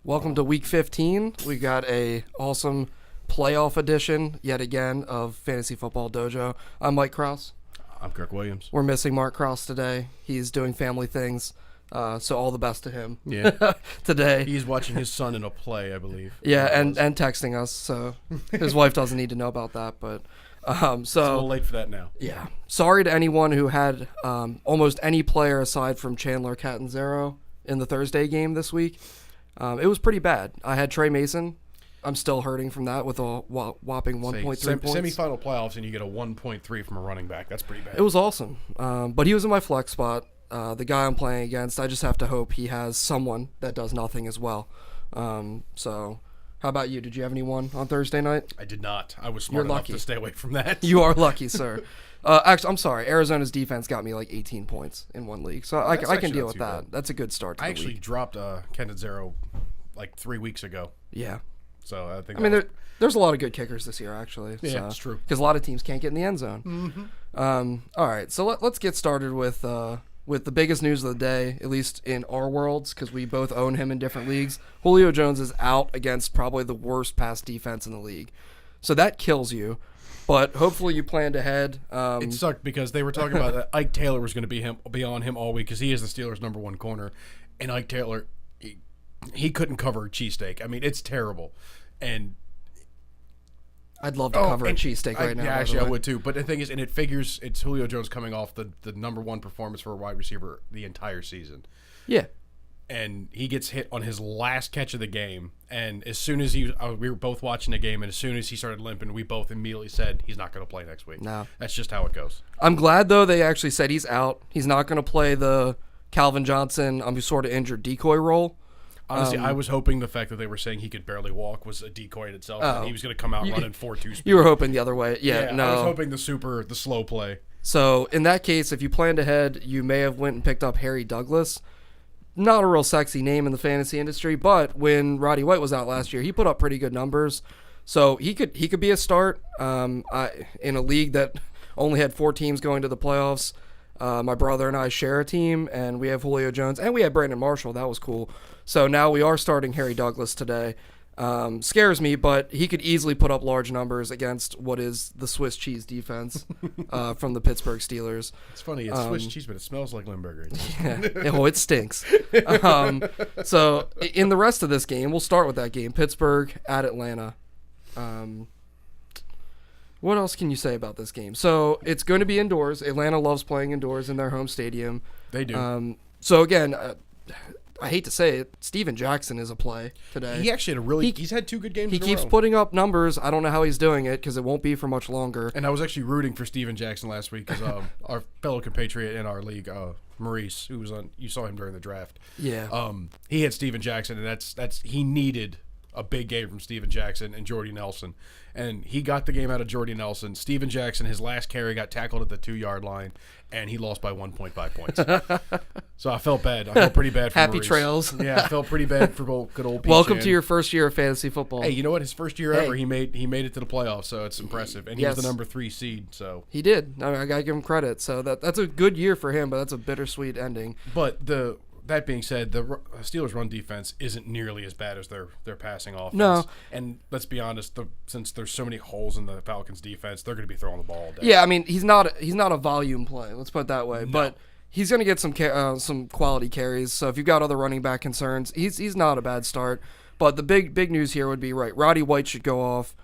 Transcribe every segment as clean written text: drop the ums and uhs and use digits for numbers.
Welcome to Week 15. We got a awesome playoff edition yet again of Fantasy Football Dojo. I'm Mike Krause. I'm Kirk Williams. We're missing Mark Krause today. He's doing family things, so all the best to him. Yeah, today. He's watching his son in a play, I believe. Yeah, and texting us. So his wife doesn't need to know about that, but It's a little late for that now. Yeah. Sorry to anyone who had almost any player aside from Chandler Catanzaro in the Thursday game this week. It was pretty bad. I had Trey Mason. I'm still hurting from that with a whopping 1.3 points. Semifinal playoffs and you get a 1.3 from a running back. That's pretty bad. It was awesome. But he was in my flex spot. The guy I'm playing against, I just have to hope he has someone that does nothing as well. So how about you? Did you have anyone on Thursday night? I did not. I was smart enough to stay away from that. You are lucky, sir. Actually, I'm sorry. Arizona's defense got me like 18 points in one league, so I can deal with that. Bad. That's a good start to the week. I actually dropped Catanzaro like 3 weeks ago. Yeah. So I think. There's a lot of good kickers this year, actually. Yeah, that's true. Because a lot of teams can't get in the end zone. Mm-hmm. All right, so let's get started with the biggest news of the day, at least in our worlds, because we both own him in different leagues. Julio Jones is out against probably the worst pass defense in the league, so that kills you. But hopefully you planned ahead. It sucked because they were talking about that Ike Taylor was going to be on him all week because he is the Steelers' #1 corner, and Ike Taylor he couldn't cover a cheesesteak. I mean, it's terrible, and I'd love to cover a cheesesteak right now. Yeah, actually, I would too. But the thing is, and it figures it's Julio Jones coming off the #1 performance for a wide receiver the entire season. Yeah. And he gets hit on his last catch of the game. And as soon as we were both watching the game, and as soon as he started limping, we both immediately said he's not going to play next week. No. That's just how it goes. I'm glad, though, they actually said he's out. He's not going to play the Calvin Johnson, I'm sort of injured decoy role. Honestly, I was hoping the fact that they were saying he could barely walk was a decoy in itself, and he was going to come out running 4.2 speed. You were hoping the other way. Yeah, no. I was hoping the slow play. So, in that case, if you planned ahead, you may have went and picked up Harry Douglas. Not a real sexy name in the fantasy industry, but when Roddy White was out last year, he put up pretty good numbers. So, he could be a start in a league that only had 4 teams going to the playoffs. My brother and I share a team, and we have Julio Jones, and we had Brandon Marshall. That was cool. So now we are starting Harry Douglas today. Scares me, but he could easily put up large numbers against what is the Swiss cheese defense from the Pittsburgh Steelers. It's funny. It's Swiss cheese, but it smells like Limburger. Yeah. Oh, it stinks. So in the rest of this game, we'll start with that game. Pittsburgh at Atlanta. What else can you say about this game? So it's going to be indoors. Atlanta loves playing indoors in their home stadium. They do. So again, I hate to say it, Steven Jackson is a play today. He actually had he's had 2 good games. He in a keeps row. putting up numbers. I don't know how he's doing it because it won't be for much longer. And I was actually rooting for Steven Jackson last week because our fellow compatriot in our league, Maurice, who was you saw him during the draft. Yeah. He had Steven Jackson, and that's he needed a big game from Steven Jackson and Jordy Nelson. And he got the game out of Jordy Nelson. Steven Jackson, his last carry, got tackled at the 2-yard line, and he lost by 1.5 points. So I felt bad. I felt pretty bad for Happy Maurice. trails. Yeah, I felt pretty bad for good old Pete Welcome Chan. to your first year of fantasy football. Hey, you know what? His first year ever, he made it to the playoffs, so it's impressive. And he Yes. was the #3 seed. So He did. I got to give him credit. So that's a good year for him, but that's a bittersweet ending. But that being said, the Steelers' run defense isn't nearly as bad as their passing offense. No. And let's be honest, since there's so many holes in the Falcons' defense, they're going to be throwing the ball all day. Yeah, I mean he's not a volume play. Let's put it that way. No. But he's going to get some quality carries. So if you've got other running back concerns, he's not a bad start. But the big news here would be Roddy White should go off.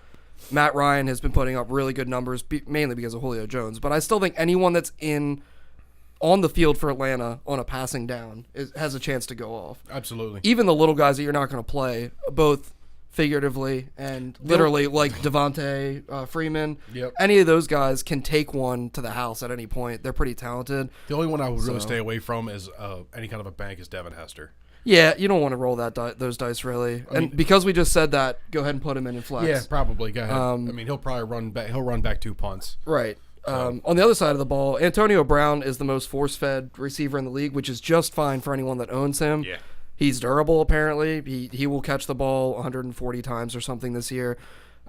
Matt Ryan has been putting up really good numbers, mainly because of Julio Jones. But I still think anyone that's on the field for Atlanta on a passing down has a chance to go off. Absolutely. Even the little guys that you're not going to play, both figuratively and literally, like Devontae Freeman. Yep. Any of those guys can take one to the house at any point. They're pretty talented. The only one I would really stay away from is any kind of a bank is Devin Hester. Yeah, you don't want to roll those dice really. And because we just said that, go ahead and put him in flex. Yeah, probably. Go ahead. I mean, he'll probably run back. He'll run back 2 punts. Right. On the other side of the ball, Antonio Brown is the most force-fed receiver in the league, which is just fine for anyone that owns him. Yeah. He's durable, apparently. He will catch the ball 140 times or something this year.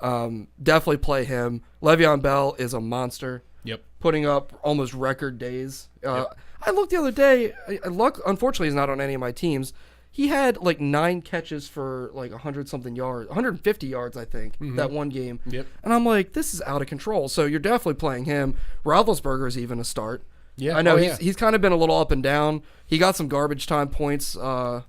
Definitely play him. Le'Veon Bell is a monster. Yep. Putting up almost record days. I looked the other day. Luck, unfortunately, he's not on any of my teams. he had like 9 catches for like 100-something yards, 150 yards, I think, that one game. Yep. And I'm like, this is out of control. So you're definitely playing him. Roethlisberger is even a start. Yeah, I know he's kind of been a little up and down. He got some garbage time points a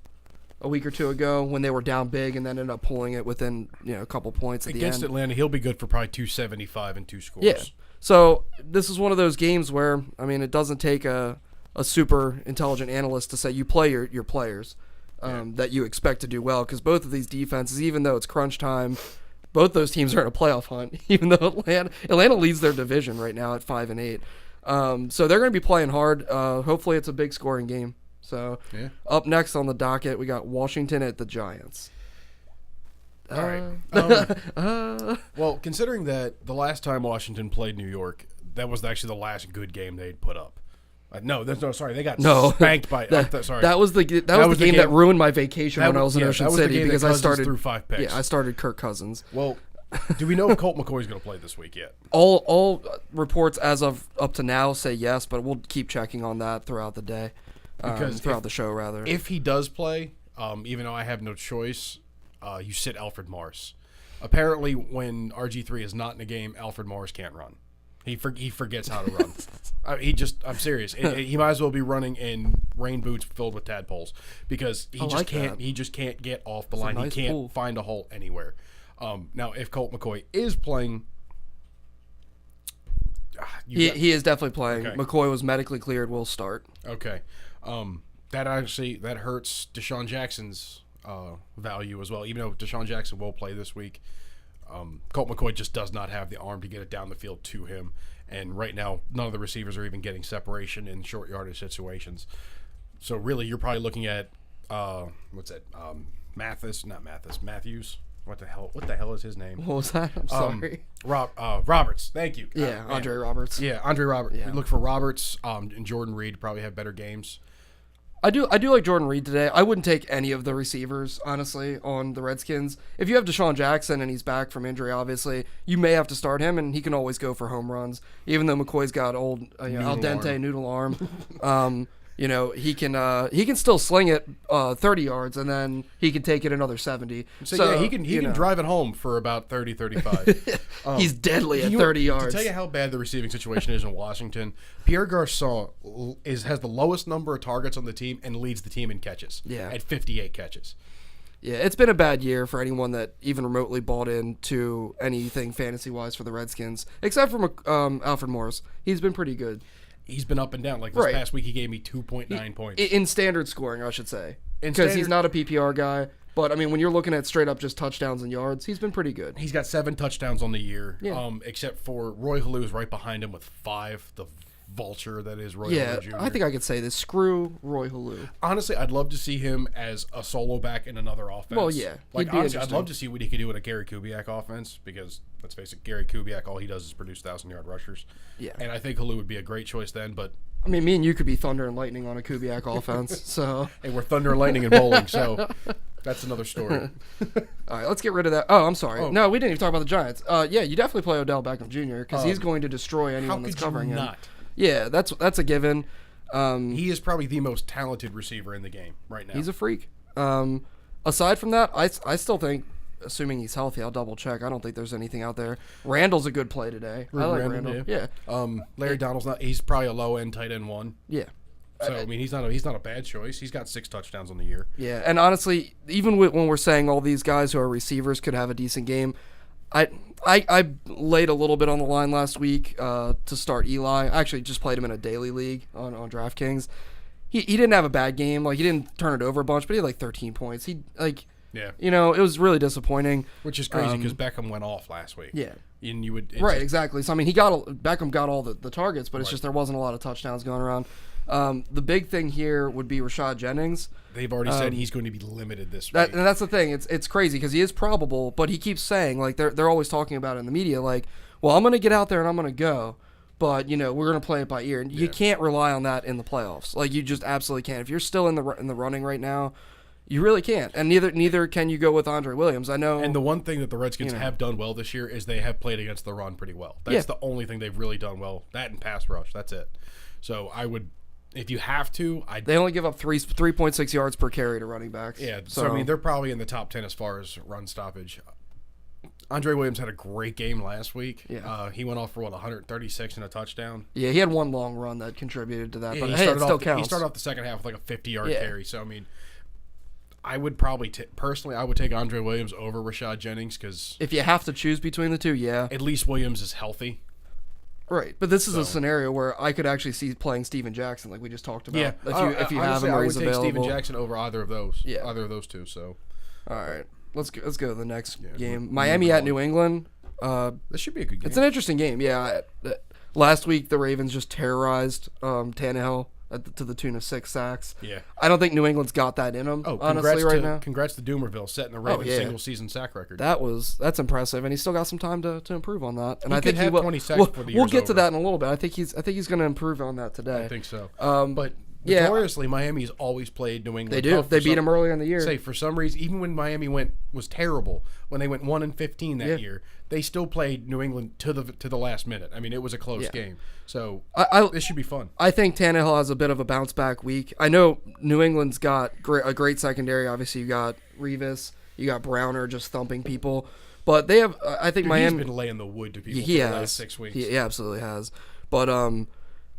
week or two ago when they were down big, and then ended up pulling it within a couple points at the end. Against Atlanta, he'll be good for probably 275 and 2 scores. Yeah. So this is one of those games where, I mean, it doesn't take a super intelligent analyst to say you play your players that you expect to do well, because both of these defenses, even though it's crunch time, both those teams are in a playoff hunt, even though Atlanta leads their division right now at 5-8. So they're going to be playing hard. Hopefully it's a big scoring game. So up next on the docket, we got Washington at the Giants. All right. Well, considering that the last time Washington played New York, that was actually the last good game they'd put up. They got spanked by. Sorry, that was the game that ruined my vacation when I was in Ocean City because I started through 5 picks. Yeah, I started Kirk Cousins. Well, do we know if Colt McCoy is going to play this week yet? All reports as of up to now say yes, but we'll keep checking on that throughout the day, throughout the show rather. If he does play, even though I have no choice, you sit Alfred Morris. Apparently, when RG3 is not in a game, Alfred Morris can't run. He forgets how to run. I'm serious. He might as well be running in rain boots filled with tadpoles because he just can't get off the line. He can't find a hole anywhere. Now, if Colt McCoy is playing, he is definitely playing. Okay. McCoy was medically cleared. Will start. Okay, that hurts Deshaun Jackson's value as well. Even though Deshaun Jackson will play this week, Colt McCoy just does not have the arm to get it down the field to him. And right now, none of the receivers are even getting separation in short yardage situations. So really, you're probably looking at Matthews. What the hell is his name? What was that? I'm sorry. Roberts. Thank you. Yeah, Andre Roberts. Yeah, Andre Roberts. Yeah. Look for Roberts and Jordan Reed probably have better games. I do like Jordan Reed today. I wouldn't take any of the receivers, honestly, on the Redskins. If you have Deshaun Jackson and he's back from injury, obviously, you may have to start him, and he can always go for home runs. Even though McCoy's got old al dente noodle arm. He can still sling it 30 yards, and then he can take it another 70. So he can drive it home for about 30, 35. He's deadly at 30 yards. To tell you how bad the receiving situation is in Washington, Pierre Garçon has the lowest number of targets on the team and leads the team in catches at 58 catches. Yeah, it's been a bad year for anyone that even remotely bought into anything fantasy-wise for the Redskins, except for Alfred Morris. He's been pretty good. He's been up and down. Like this past week, he gave me 2.9 points. In standard scoring, I should say. Because he's not a PPR guy. But, I mean, when you're looking at straight up just touchdowns and yards, he's been pretty good. He's got 7 touchdowns on the year, yeah. Except for Roy Halou is right behind him with 5, the vulture that is Roy Halou Jr. I think I could say this. Screw Roy Halou. Honestly, I'd love to see him as a solo back in another offense. Well, yeah. Honestly, I'd love to see what he could do in a Gary Kubiak offense because, let's face it, Gary Kubiak, all he does is produce 1,000-yard rushers. Yeah. And I think Halou would be a great choice then, but... I mean, me and you could be thunder and lightning on a Kubiak offense, so... Hey, we're thunder and lightning in bowling, so that's another story. All right, let's get rid of that. Oh, I'm sorry. Oh. No, we didn't even talk about the Giants. Yeah, you definitely play Odell Beckham Jr. because he's going to destroy anyone that's covering him. Not? Yeah, that's a given. He is probably the most talented receiver in the game right now. He's a freak. Aside from that, I still think, assuming he's healthy, I'll double check. I don't think there's anything out there. Randall's a good play today. I like Randall. Yeah. Larry Donald's not. He's probably a low end tight end 1. Yeah. So I mean, he's not a bad choice. He's got 6 touchdowns on the year. Yeah, and honestly, even when we're saying all these guys who are receivers could have a decent game, I laid a little bit on the line last week to start Eli. I actually just played him in a daily league on DraftKings. He didn't have a bad game. Like, he didn't turn it over a bunch, but he had like 13 points. Yeah. It was really disappointing. Which is crazy because Beckham went off last week. Yeah. And you would exactly. So I mean, Beckham got all the targets, but it's just there wasn't a lot of touchdowns going around. The big thing here would be Rashad Jennings. They've already said he's going to be limited this week. And that's the thing. It's crazy because he is probable, but he keeps saying, like, they're always talking about it in the media, like, well, I'm going to get out there and I'm going to go, but we're going to play it by ear. And you can't rely on that in the playoffs. Like, you just absolutely can't. If you're still in the running right now, you really can't. And neither can you go with Andre Williams. I know. And the one thing that the Redskins have done well this year is they have played against the run pretty well. That's the only thing they've really done well. That and pass rush. That's it. So I would if you have to, They only give up 3.6 yards per carry to running backs. Yeah, so I mean, they're probably in the top 10 as far as run stoppage. Andre Williams had a great game last week. Yeah. He went off for 136 and a touchdown. Yeah, he had one long run that contributed to that, Yeah, but he hey, it started still off, counts. He started off the second half with like a 50-yard carry. So I mean, I would probably personally I would take Andre Williams over Rashad Jennings because if you have to choose between the two, yeah, at least Williams is healthy. Right, but this is a scenario where I could actually see playing Steven Jackson, like we just talked about. Yeah, if you have him or he's I would available. take Steven Jackson over either of those. Yeah. Either of those two. So, all right, let's go to the next game. Miami at New England. This should be a good game. It's an interesting game. Yeah, last week the Ravens just terrorized Tannehill to the tune of 6 sacks. Yeah, I don't think New England's got that in them. Honestly, right now. Congrats to Doomerville setting the Ravens single season sack record. That's impressive, and he's still got some time to improve on that. And I think he will. 20 sacks before the we'll year's get to over. that in a little bit. I think he's going to improve on that today. I think so. But notoriously, Miami's always played New England. They do. They beat him earlier in the year. Say for some reason, even when Miami was terrible, when they went 1-15 that year, they still played New England to the last minute. I mean, it was a close game. So this should be fun. I think Tannehill has a bit of a bounce back week. I know New England's got a great secondary. Obviously, you got Revis, you got Browner just thumping people, but they have. I think Miami. He's been laying the wood to people He for has. the last 6 weeks. He absolutely has. But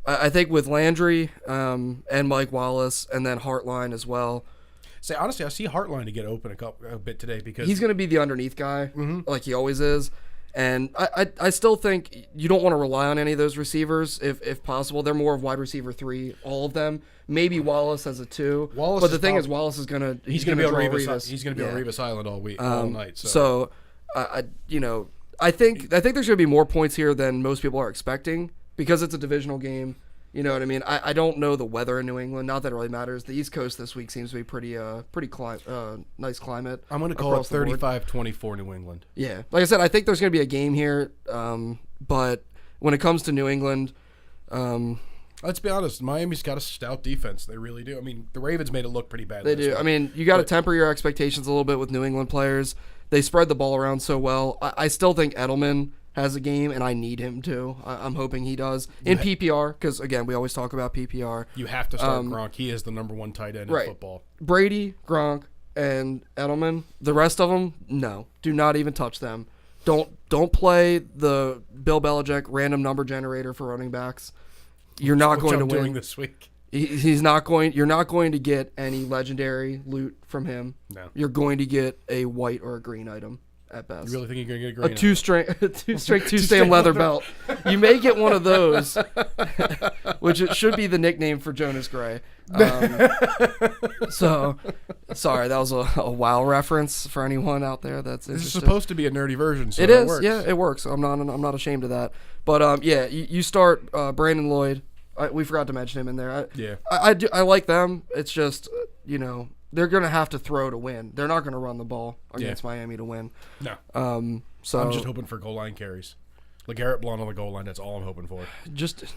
I think with Landry and Mike Wallace and then Hartline as well. Say honestly, I see Hartline to get open a bit today because he's going to be the underneath guy, like he always is. And I still think you don't want to rely on any of those receivers if possible. They're more of wide receiver 3, all of them. Maybe Wallace as a 2. But the thing is, Wallace is going to he's going to be on Revis. He's going to be on Revis Island all week, all night. So I think there's going to be more points here than most people are expecting because it's a divisional game. You know what I mean? I don't know the weather in New England. Not that it really matters. The East Coast this week seems to be pretty nice climate. I'm going to call it 35-24 New England. Yeah. Like I said, I think there's going to be a game here. But when it comes to New England, let's be honest. Miami's got a stout defense. They really do. I mean, the Ravens made it look pretty bad. They do. I mean, you got to temper your expectations a little bit with New England players. They spread the ball around so well. I still think Edelman has a game, and I need him to. I'm hoping he does in PPR because, again, we always talk about PPR. You have to start Gronk. He is the number 1 tight end in football. Brady, Gronk, and Edelman. The rest of them, no. Do not even touch them. Don't play the Bill Belichick random number generator for running backs. You're not going to win. Doing this week. He's not going. You're not going to get any legendary loot from him. No. You're going to get a white or a green item. At best. You really think you're going to get a green? Two string two-stem leather belt. You may get one of those, which it should be the nickname for Jonas Gray. So, sorry, that was a WoW reference for anyone out there that's interested. This is supposed to be a nerdy version, so it is. works. Yeah, it works. I'm not ashamed of that. But you start Brandon Lloyd. We forgot to mention him in there. I like them. It's just they're going to have to throw to win. They're not going to run the ball against Miami to win. No. So I'm just hoping for goal line carries. LeGarrette Blount on the goal line, that's all I'm hoping for.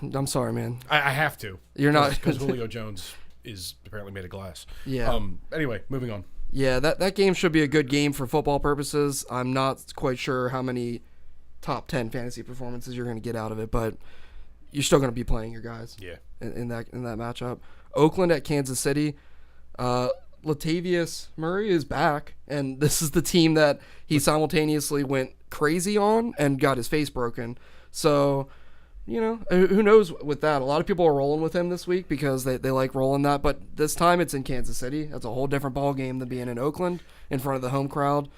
I'm sorry, man. I have to. You're not. Because Julio Jones is apparently made of glass. Yeah. Anyway, moving on. Yeah, that game should be a good game for football purposes. I'm not quite sure how many top 10 fantasy performances you're going to get out of it, but you're still going to be playing your guys. Yeah. In that matchup. Oakland at Kansas City. Latavius Murray is back, and this is the team that he simultaneously went crazy on and got his face broken. So, who knows with that? A lot of people are rolling with him this week because they like rolling that, but this time it's in Kansas City. That's a whole different ball game than being in Oakland in front of the home crowd.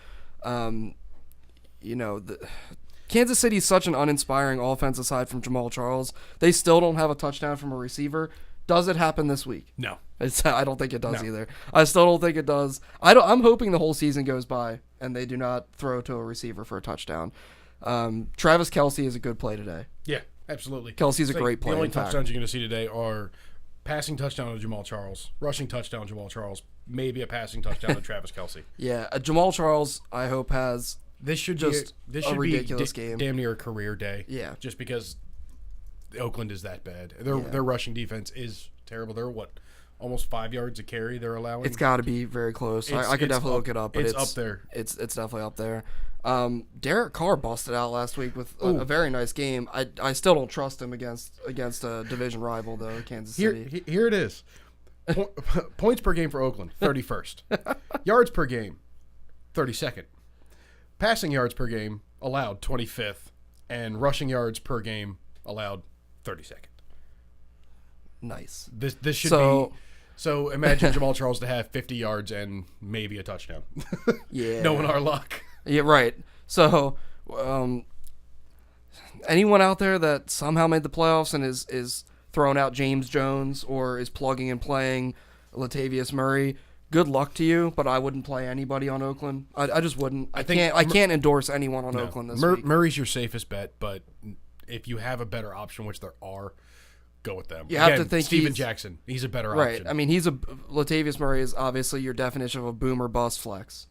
Kansas City is such an uninspiring offense aside from Jamal Charles. They still don't have a touchdown from a receiver. Does it happen this week? No. I don't think it does either. I still don't think it does. I'm hoping the whole season goes by and they do not throw to a receiver for a touchdown. Travis Kelce is a good play today. Yeah, absolutely. Kelce's a great play. The only touchdowns you're going to see today are passing touchdown to Jamal Charles, rushing touchdown to Jamal Charles, maybe a passing touchdown to Travis Kelce. Yeah, Jamal Charles, I hope, has this should be a ridiculous game. Damn near a career day. Yeah. Just because Oakland is that bad. Their rushing defense is terrible. They're almost 5 yards a carry they're allowing. It's got to be very close. I could definitely look it up, but it's up there. It's definitely up there. Derek Carr busted out last week with a very nice game. I still don't trust him against a division rival though, Kansas City. Here it is. Points per game for Oakland, 31st. Yards per game, 32nd. Passing yards per game allowed, 25th, and rushing yards per game allowed, 32nd. Nice. This should be. So imagine Jamal Charles to have 50 yards and maybe a touchdown. Yeah. Knowing our luck. Yeah, right. So, anyone out there that somehow made the playoffs and is throwing out James Jones or is plugging and playing Latavius Murray, good luck to you. But I wouldn't play anybody on Oakland. I just wouldn't. I can't endorse anyone on Oakland this week. Murray's your safest bet, but if you have a better option, which there are, go with them. You have to think Steven Jackson. He's a better option. Right. I mean, Latavius Murray is obviously your definition of a boom or bust flex,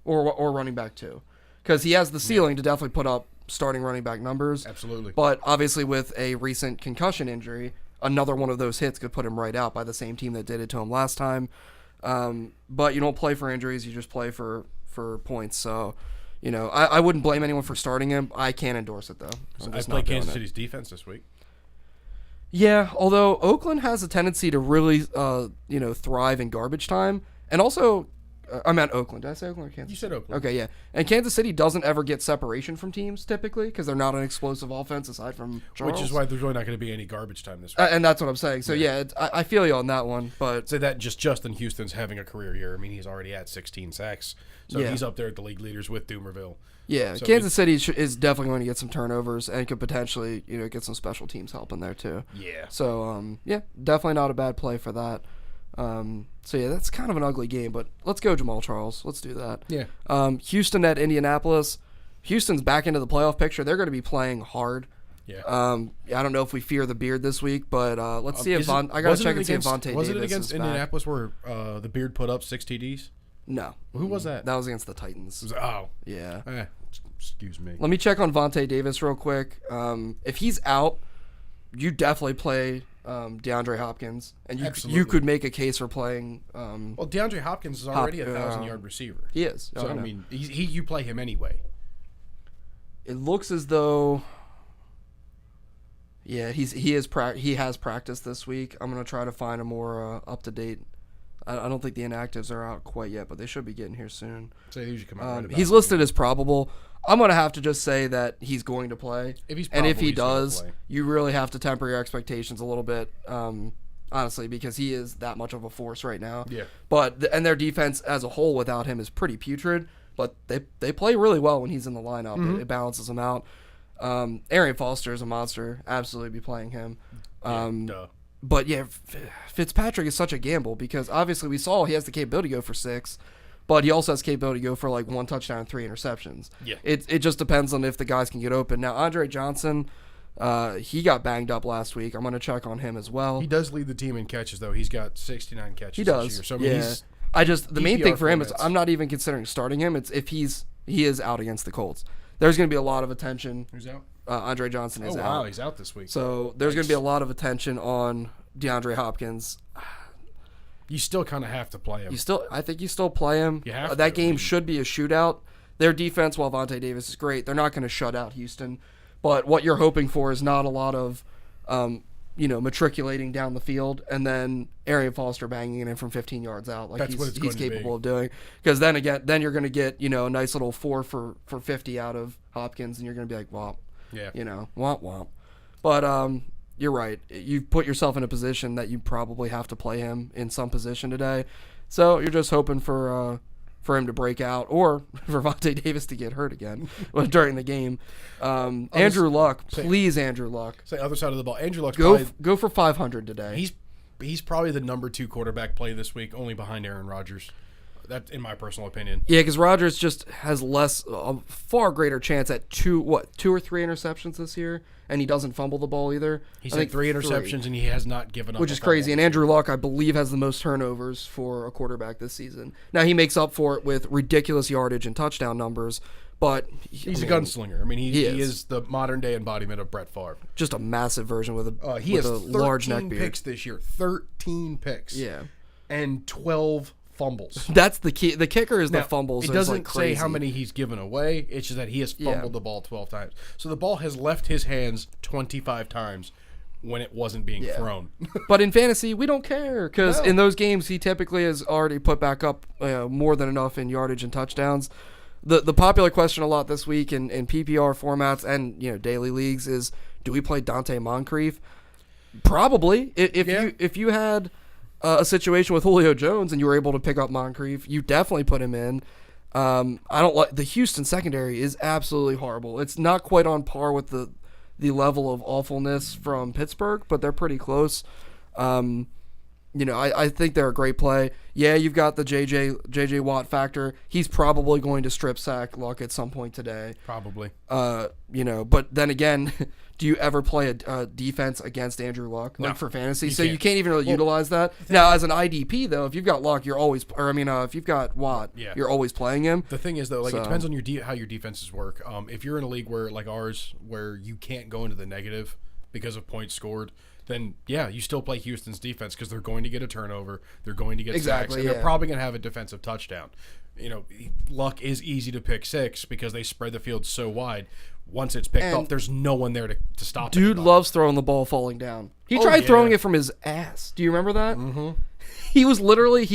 or running back too, because he has the ceiling to definitely put up starting running back numbers. Absolutely. But obviously, with a recent concussion injury, another one of those hits could put him right out by the same team that did it to him last time. But you don't play for injuries; you just play for points. So, I wouldn't blame anyone for starting him. I can't endorse it though. I play Kansas City's defense this week. Yeah, although Oakland has a tendency to really, thrive in garbage time, and also, I meant Oakland. Did I say Oakland or Kansas? You said Oakland. Okay, yeah. And Kansas City doesn't ever get separation from teams typically because they're not an explosive offense aside from Charles. Which is why there's really not going to be any garbage time this week. And that's what I'm saying. So I feel you on that one, but say that Justin Houston's having a career year. I mean, he's already at 16 sacks, so he's up there at the league leaders with Doomerville. Yeah, so Kansas City is definitely going to get some turnovers and could potentially, get some special teams help in there too. Yeah. So, definitely not a bad play for that. That's kind of an ugly game, but let's go Jamal Charles. Let's do that. Yeah. Houston at Indianapolis. Houston's back into the playoff picture. They're going to be playing hard. Yeah. I don't know if we fear the beard this week, but let's see if I got to check and see if Vontae Davis was it against is Indianapolis back. where the beard put up 6 TDs? No. Who was that? That was against the Titans. Yeah. Excuse me. Let me check on Vontae Davis real quick. If he's out, you definitely play DeAndre Hopkins, and you could make a case for playing. Well, DeAndre Hopkins is already a 1,000-yard receiver. He is. So I mean, you play him anyway. It looks as though. Yeah, he has practiced this week. I'm gonna try to find a more up to date. I don't think the inactives are out quite yet, but they should be getting here soon. So they usually come out right about he's listed as probable. I'm going to have to just say that he's going to play. If he does, you really have to temper your expectations a little bit, honestly, because he is that much of a force right now. Yeah. But and their defense as a whole without him is pretty putrid, but they play really well when he's in the lineup. Mm-hmm. It balances them out. Arian Foster is a monster. Absolutely be playing him. But yeah, Fitzpatrick is such a gamble because obviously we saw he has the capability to go for 6, but he also has the capability to go for like 1 touchdown and 3 interceptions. Yeah. It just depends on if the guys can get open. Now, Andre Johnson, he got banged up last week. I'm going to check on him as well. He does lead the team in catches, though. He's got 69 catches he does. this year. So, the main thing for him is I'm not even considering starting him. It's if he is out against the Colts. There's going to be a lot of attention. Who's out? Andre Johnson is out. Oh, wow, he's out this week. So there's going to be a lot of attention on DeAndre Hopkins. You still kind of have to play him. I think you still play him. You have that game should be a shootout. Their defense, while Vontae Davis is great, they're not going to shut out Houston. But what you're hoping for is not a lot of, matriculating down the field and then Arian Foster banging it in from 15 yards out like he's capable of doing. Because then you're going to get a nice little 4 for 50 out of Hopkins, and you're going to be like, womp. Yeah. Womp womp. But you're right. You've put yourself in a position that you probably have to play him in some position today. So you're just hoping for him to break out or for Vontae Davis to get hurt again during the game. Andrew Luck, please, Andrew Luck. Say other side of the ball. Andrew Luck. Go for 500 today. He's probably the number 2 quarterback play this week, only behind Aaron Rodgers. That's in my personal opinion. Yeah, because Rodgers just has a far greater chance at 2 or 3 interceptions this year, and he doesn't fumble the ball either. He's had 3 interceptions, and he has not given up. Which is crazy. And Andrew Luck, I believe, has the most turnovers for a quarterback this season. Now, he makes up for it with ridiculous yardage and touchdown numbers, but he's a gunslinger. I mean, he is. is the modern day embodiment of Brett Favre. Just a massive version with He has a large neck 13 beard. picks this year. 13 picks. Yeah. And 12 fumbles. That's the key. The kicker is Now, the fumbles. It It's doesn't like crazy. say how many he's given away. It's just that he has fumbled the ball 12 times. So the ball has left his hands 25 times when it wasn't being thrown. But in fantasy, we don't care because in those games, he typically has already put back up more than enough in yardage and touchdowns. The popular question a lot this week in PPR formats and daily leagues is, do we play Dante Moncrief? Probably. If you had a situation with Julio Jones and you were able to pick up Moncrief, you definitely put him in. I don't like the Houston secondary is absolutely horrible. It's not quite on par with the level of awfulness from Pittsburgh, but they're pretty close. I think they're a great play. Yeah, you've got the JJ Watt factor. He's probably going to strip sack Luck at some point today. Probably. But then again, do you ever play a defense against Andrew Luck for fantasy? You can't even really utilize that. Now, as an IDP though, if you've got Luck, you're always, if you've got Watt, you're always playing him. The thing is though, it depends on how your defenses work. If you're in a league where like ours, where you can't go into the negative because of points scored, then you still play Houston's defense because they're going to get a turnover, they're going to get sacks, and they're probably going to have a defensive touchdown. Luck is easy to pick six because they spread the field so wide. Once it's picked up, there's no one there to stop it. Dude loves throwing the ball falling down. He tried throwing it from his ass. Do you remember that? Mm-hmm. He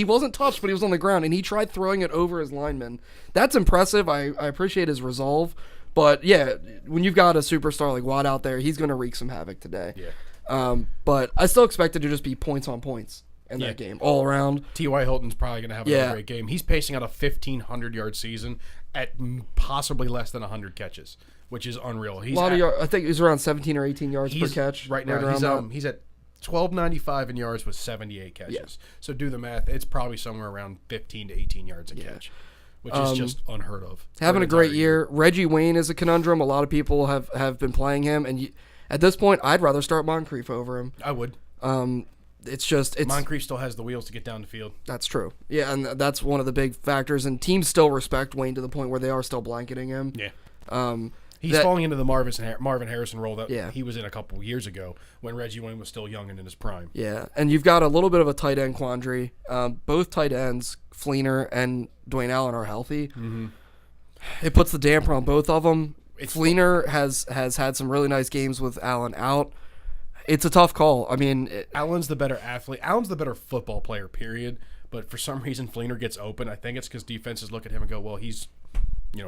wasn't touched, but he was on the ground, and he tried throwing it over his lineman. That's impressive. I appreciate his resolve. But, when you've got a superstar like Watt out there, he's going to wreak some havoc today. Yeah. But I still expect it to just be points on points in that game, all around. T.Y. Hilton's probably going to have a great game. He's pacing out a 1,500-yard season at possibly less than 100 catches, which is unreal. He's I think he's around 17 or 18 yards per catch. Right now, he's at 1295 in yards with 78 catches. Yeah. So do the math. It's probably somewhere around 15 to 18 yards a catch, which is just unheard of. Having a great year. Reggie Wayne is a conundrum. A lot of people have been playing him, and at this point, I'd rather start Moncrief over him. I would. Moncrief still has the wheels to get down the field. That's true. Yeah, and that's one of the big factors. And teams still respect Wayne to the point where they are still blanketing him. Yeah. He's falling into the Marvin Harrison role that he was in a couple years ago when Reggie Wayne was still young and in his prime. Yeah, and you've got a little bit of a tight end quandary. Both tight ends, Fleener and Dwayne Allen, are healthy. Mm-hmm. It puts the damper on both of them. Fleener has had some really nice games with Allen out. It's a tough call. I mean, Allen's the better athlete. Allen's the better football player, period. But for some reason, Fleener gets open. I think it's because defenses look at him and go, well, he's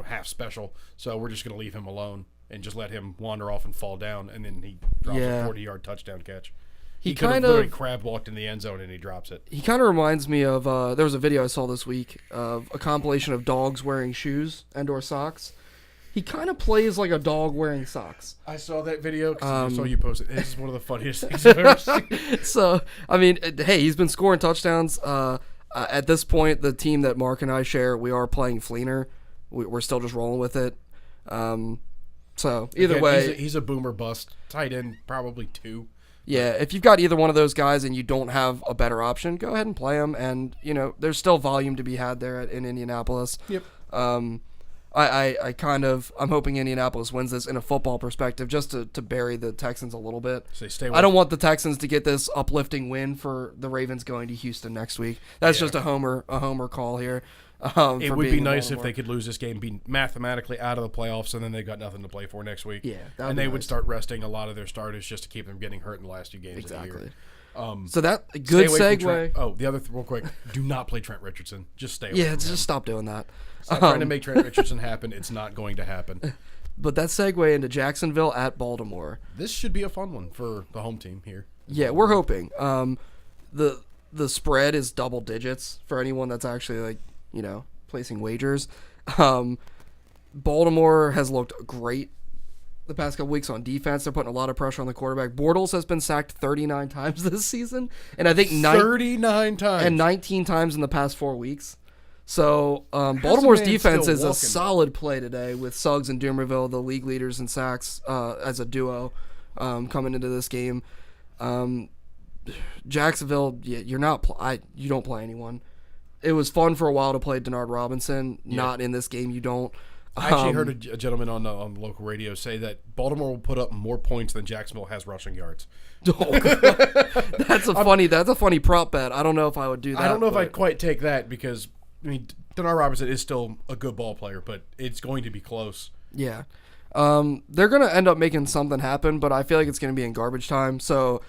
half special, so we're just going to leave him alone and just let him wander off and fall down, and then he drops a 40-yard touchdown catch. He could have literally crab walked in the end zone and he drops it. He kind of reminds me of there was a video I saw this week of a compilation of dogs wearing shoes and or socks. He kind of plays like a dog wearing socks. I saw that video because I saw you post it. This is one of the funniest things I've ever seen. So, I mean, hey, he's been scoring touchdowns. At this point, the team that Mark and I share, we are playing Fleener. We're still just rolling with it. So, either way. He's a boomer bust. Tight end, probably 2. Yeah, if you've got either one of those guys and you don't have a better option, go ahead and play them. And, there's still volume to be had there in Indianapolis. Yep. I'm hoping Indianapolis wins this in a football perspective just to bury the Texans a little bit. So stay away. I don't want the Texans to get this uplifting win for the Ravens going to Houston next week. That's just a homer call here. It would be nice if they could lose this game, be mathematically out of the playoffs, and then they got nothing to play for next week. Yeah, and they would start resting a lot of their starters just to keep them getting hurt in the last 2 games of the year. So that good segue. Oh, the other real quick. Do not play Trent Richardson. Just stay away. Yeah, just stop doing that. Stop trying to make Trent Richardson happen. It's not going to happen. But that segue into Jacksonville at Baltimore. This should be a fun one for the home team here. Yeah, we're hoping. The spread is double digits for anyone that's actually placing wagers. Baltimore has looked great the past couple weeks on defense. They're putting a lot of pressure on the quarterback. Bortles has been sacked 39 times this season, and I think 39 times and 19 times in the past 4 weeks. So Baltimore's defense is a solid play today with Suggs and Dumerville, the league leaders in sacks as a duo coming into this game. Jacksonville, you don't play anyone. It was fun for a while to play Denard Robinson. Yeah. Not in this game, you don't. I actually heard a gentleman on the local radio say that Baltimore will put up more points than Jacksonville has rushing yards. Oh, that's a funny prop bet. I don't know if I would do that. I don't know if I'd quite take that because Denard Robinson is still a good ball player, but it's going to be close. Yeah. They're going to end up making something happen, but I feel like it's going to be in garbage time. So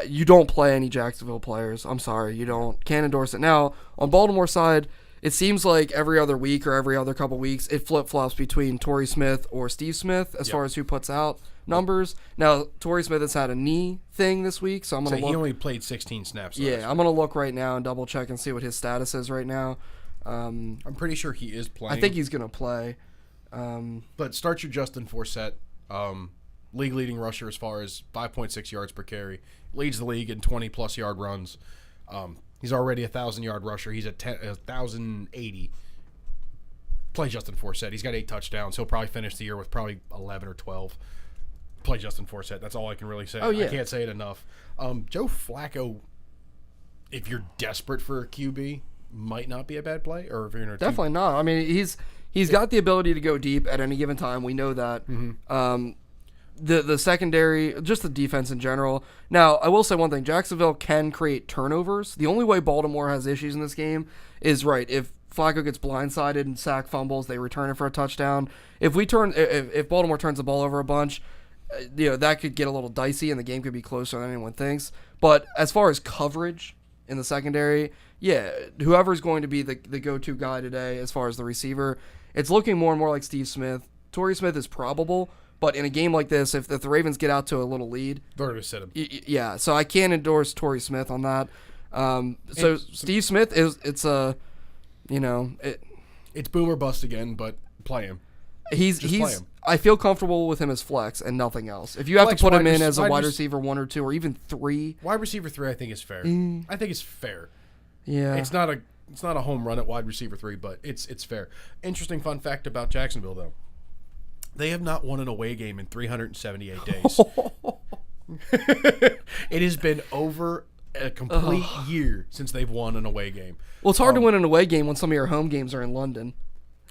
you don't play any Jacksonville players. I'm sorry. You don't. Can't endorse it. Now, on Baltimore side, it seems like every other week or every other couple weeks, it flip-flops between Torrey Smith or Steve Smith as far as who puts out numbers. Now, Torrey Smith has had a knee thing this week, so I'm going to look. He only played 16 snaps. Yeah, I'm going to look right now and double-check and see what his status is right now. I'm pretty sure he is playing. I think he's going to play. But start your Justin Forsett, league-leading rusher as far as 5.6 yards per carry. Leads the league in 20-plus yard runs. He's already a 1,000-yard rusher. He's at 1,080. Play Justin Forsett. He's got 8 touchdowns. He'll probably finish the year with probably 11 or 12. Play Justin Forsett. That's all I can really say. Oh, yeah. I can't say it enough. Joe Flacco, if you're desperate for a QB, might not be a bad play. Or if you're in a Definitely not. I mean, he's got the ability to go deep at any given time. We know that. Mm-hmm. The secondary, just the defense in general. Now, I will say one thing. Jacksonville can create turnovers. The only way Baltimore has issues in this game is, if Flacco gets blindsided and sack fumbles, they return it for a touchdown. If Baltimore turns the ball over a bunch, that could get a little dicey and the game could be closer than anyone thinks. But as far as coverage in the secondary, whoever's going to be the go-to guy today as far as the receiver, it's looking more and more like Steve Smith. Torrey Smith is probable. But in a game like this, if the Ravens get out to a little lead, they're going to sit him. Yeah, so I can't endorse Torrey Smith on that. Steve Smith it's boom or bust again, but play him. Play him. I feel comfortable with him as flex and nothing else. If you have to put him in as a wide receiver 1 or 2 or even 3, wide receiver 3, I think is fair. I think it's fair. Yeah, it's not a home run at wide receiver 3, but it's fair. Interesting fun fact about Jacksonville though. They have not won an away game in 378 days. It has been over a complete year since they've won an away game. Well, it's hard to win an away game when some of your home games are in London.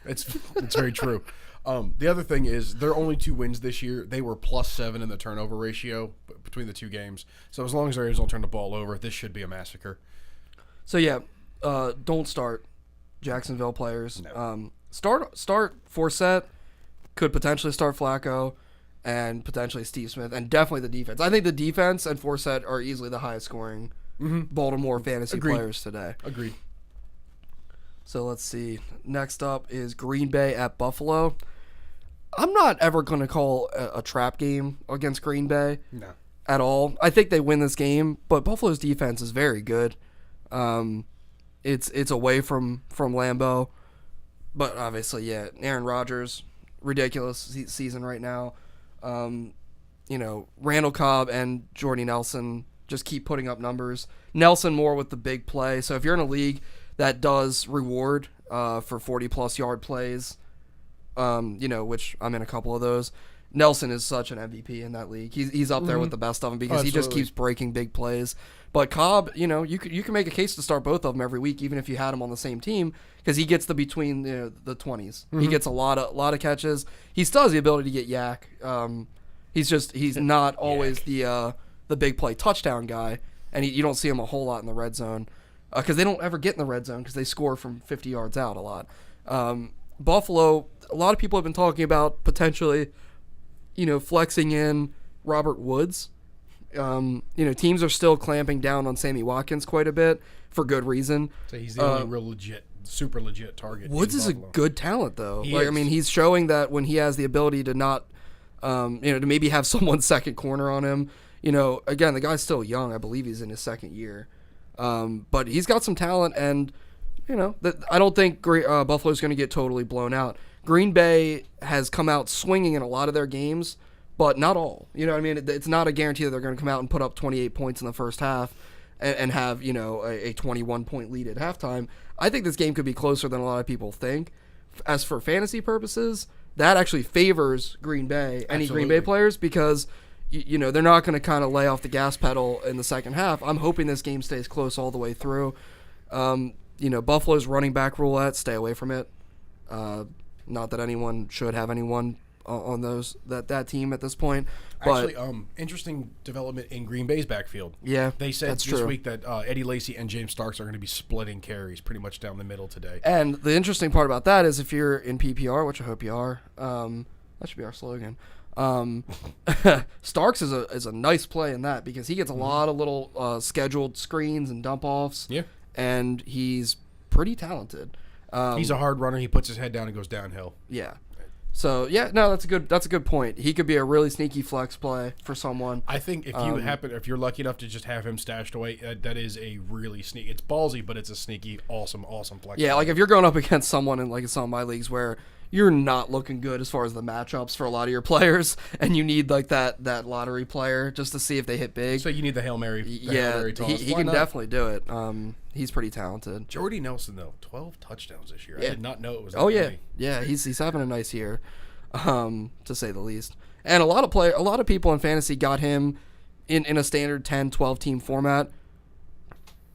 It's very true. The other thing is their only 2 wins this year. They were +7 in the turnover ratio between the 2 games. So as long as the Ravens don't turn the ball over, this should be a massacre. So don't start Jacksonville players. No. Start Forsett. Could potentially start Flacco and potentially Steve Smith and definitely the defense. I think the defense and Forsett are easily the highest scoring Baltimore fantasy players today. Agreed. So let's see. Next up is Green Bay at Buffalo. I'm not ever going to call a trap game against Green Bay at all. I think they win this game, but Buffalo's defense is very good. It's away from Lambeau, but obviously, Aaron Rodgers, ridiculous season right now. Randall Cobb and Jordy Nelson just keep putting up numbers. Nelson more with the big play. So if you're in a league that does reward for 40-plus yard plays, which I'm in a couple of those, Nelson is such an MVP in that league. He's up there with the best of them because he just keeps breaking big plays. But Cobb, you can make a case to start both of them every week, even if you had them on the same team, because he gets between the 20s. He gets a lot of catches. He still has the ability to get yak. He's not always the big play touchdown guy, and you don't see him a whole lot in the red zone because they don't ever get in the red zone because they score from 50 yards out a lot. Buffalo, a lot of people have been talking about potentially, flexing in Robert Woods. Teams are still clamping down on Sammy Watkins quite a bit for good reason. So he's the only real super legit target. Woods is a good talent, though. He's showing that when he has the ability to not, to maybe have someone's second corner on him. Again, the guy's still young. I believe he's in his second year. But he's got some talent, and, I don't think Buffalo's going to get totally blown out. Green Bay has come out swinging in a lot of their games, but not all. It's not a guarantee that they're going to come out and put up 28 points in the first half and have, a 21-point lead at halftime. I think this game could be closer than a lot of people think. As for fantasy purposes, that actually favors Green Bay, any Green Bay players, because, they're not going to kind of lay off the gas pedal in the second half. I'm hoping this game stays close all the way through. Buffalo's running back roulette, stay away from it. Not that anyone should have anyone on that team at this point. But Actually, interesting development in Green Bay's backfield. yeah, They said that's this true. week that Eddie Lacy and James Starks are going to be splitting carries pretty much down the middle today. And the interesting part about that is if you're in PPR, which I hope you are, that should be our slogan. Starks is a nice play in that because he gets a lot of little scheduled screens and dump offs. Yeah. And he's pretty talented. He's a hard runner. He puts his head down and goes downhill. Yeah. So yeah, no, that's a good point. He could be a really sneaky flex play for someone. I think if you're lucky enough to just have him stashed away, that is a really sneaky. It's ballsy, but it's a sneaky, awesome flex. Yeah, like if you're going up against someone in some of my leagues where you're not looking good as far as the matchups for a lot of your players, and you need like that lottery player just to see if they hit big. So you need the Hail Mary. Yeah, Hail Mary toss. he Why can not? definitely do it. He's pretty talented. Jordy Nelson though, 12 touchdowns this year. Yeah. I did not know it was. That Oh yeah, many. yeah. He's having a nice year, to say the least. And a lot of people in fantasy got him in a standard 10, 12 team format,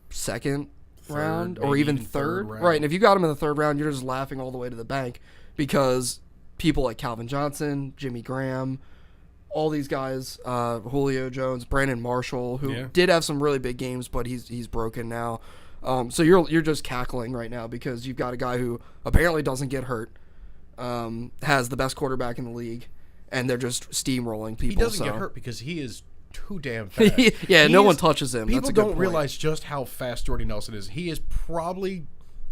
second round or maybe even even third. third round. Right, and if you got him in the third round, you're just laughing all the way to the bank because people like Calvin Johnson, Jimmy Graham, all these guys, Julio Jones, Brandon Marshall, who did have some really big games, but he's broken now. So you're just cackling right now because you've got a guy who apparently doesn't get hurt, has the best quarterback in the league, and they're just steamrolling people. He doesn't get hurt because he is too damn fast. No one touches him. People That's a good don't point. realize just how fast Jordy Nelson is. He is probably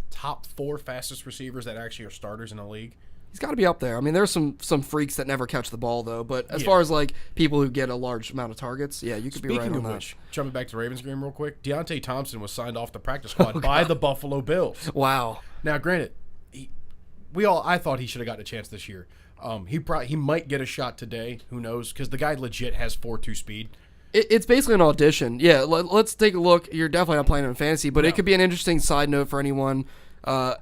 top 4 fastest receivers that actually are starters in the league. He's got to be up there. I mean, there's some freaks that never catch the ball though, but as Yeah. far as like people who get a large amount of targets, yeah, you could be right Speaking on of that. which, jumping back to the Ravens game real quick, Deontay Thompson was signed off the practice squad by the Buffalo Bills. Wow. Now, granted, I thought he should have gotten a chance this year. He might get a shot today. Who knows? Because the guy legit has 4.2 speed. It's basically an audition. Yeah, let's take a look. You're definitely not playing in fantasy, but it could be an interesting side note for anyone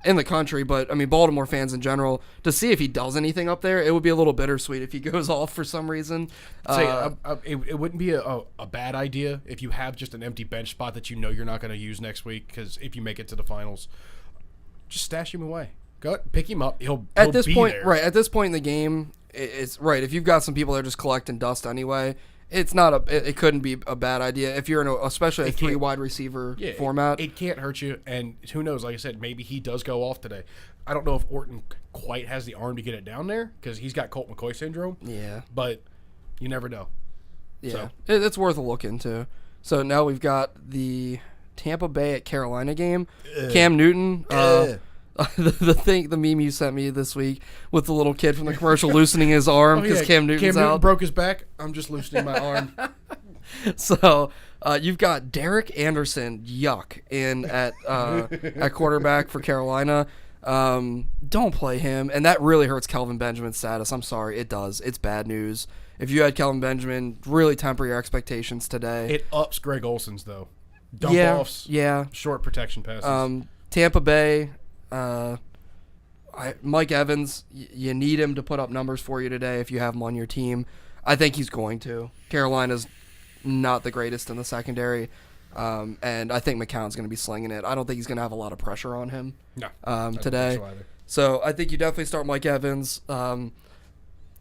in the country. But I mean, Baltimore fans in general, to see if he does anything up there, it would be a little bittersweet if he goes off for some reason. It wouldn't be a bad idea if you have just an empty bench spot that you know you're not going to use next week. Because if you make it to the finals, just stash him away. Go pick him up. He'll At this be point, there. right? At this point in the game, it's right. If you've got some people that are just collecting dust anyway, it's not it couldn't be a bad idea if you're in especially a 3 wide receiver format. It can't hurt you, and who knows? Like I said, maybe he does go off today. I don't know if Orton quite has the arm to get it down there because he's got Colt McCoy syndrome. Yeah, but you never know. Yeah, So. it's worth a look into. So now we've got the Tampa Bay at Carolina game. Cam Newton. The meme you sent me this week with the little kid from the commercial loosening his arm because Cam Newton's Newton out. broke his back. I'm just loosening my arm. So you've got Derek Anderson, in at quarterback for Carolina. Don't play him, and that really hurts Kelvin Benjamin's status. I'm sorry, it does. It's bad news. If you had Kelvin Benjamin, really temper your expectations today. It ups Greg Olson's though. Dump offs. Yeah. Short protection passes. Tampa Bay. Mike Evans, you need him to put up numbers for you today if you have him on your team. I think he's going to. Carolina's not the greatest in the secondary, and I think McCown's going to be slinging it. I don't think he's going to have a lot of pressure on him today. So I think you definitely start Mike Evans.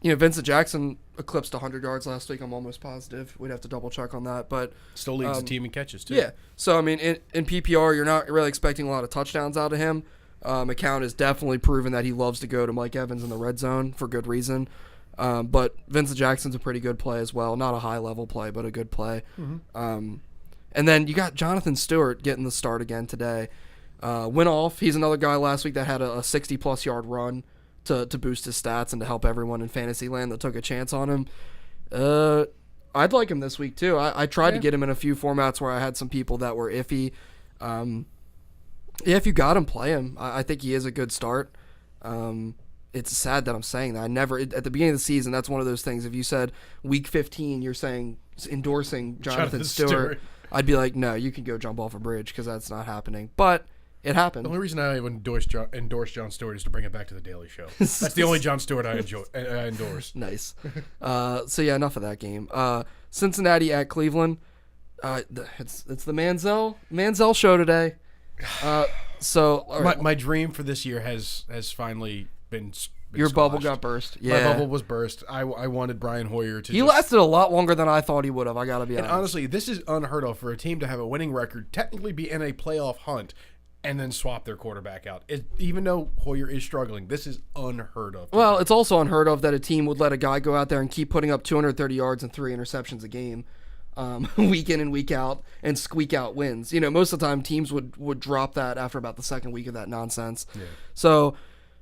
Vincent Jackson eclipsed 100 yards last week. I'm almost positive. We'd have to double check on that, but still leads the team in catches too. Yeah. So I mean, in PPR, you're not really expecting a lot of touchdowns out of him. McCown has definitely proven that he loves to go to Mike Evans in the red zone for good reason. But Vincent Jackson's a pretty good play as well. Not a high-level play, but a good play. Mm-hmm. And then you got Jonathan Stewart getting the start again today. Winoff, he's another guy last week that had a 60-plus yard run to boost his stats and to help everyone in fantasy land that took a chance on him. I'd like him this week, too. I tried to get him in a few formats where I had some people that were iffy. If you got him, play him. I think he is a good start. It's sad that I'm saying that. At the beginning of the season, that's one of those things. If you said week 15, you're endorsing Jonathan Stewart, I'd be like, no, you can go jump off a bridge because that's not happening. But it happened. The only reason I endorse Jon Stewart is to bring it back to the Daily Show. That's the only Jon Stewart I endorse. Nice. So yeah, enough of that game. Cincinnati at Cleveland. It's the Manziel show today. My dream for this year has finally been Your bubble squashed. got burst. Yeah. My bubble was burst. I wanted Brian Hoyer to. He lasted a lot longer than I thought he would have. I gotta be honest. And honestly, this is unheard of for a team to have a winning record, technically be in a playoff hunt, and then swap their quarterback out. Even though Hoyer is struggling, this is unheard of. Well, it's also unheard of that a team would let a guy go out there and keep putting up 230 yards and 3 interceptions a game, week in and week out, and squeak out wins. Most of the time teams would drop that after about the second week of that nonsense. Yeah. So,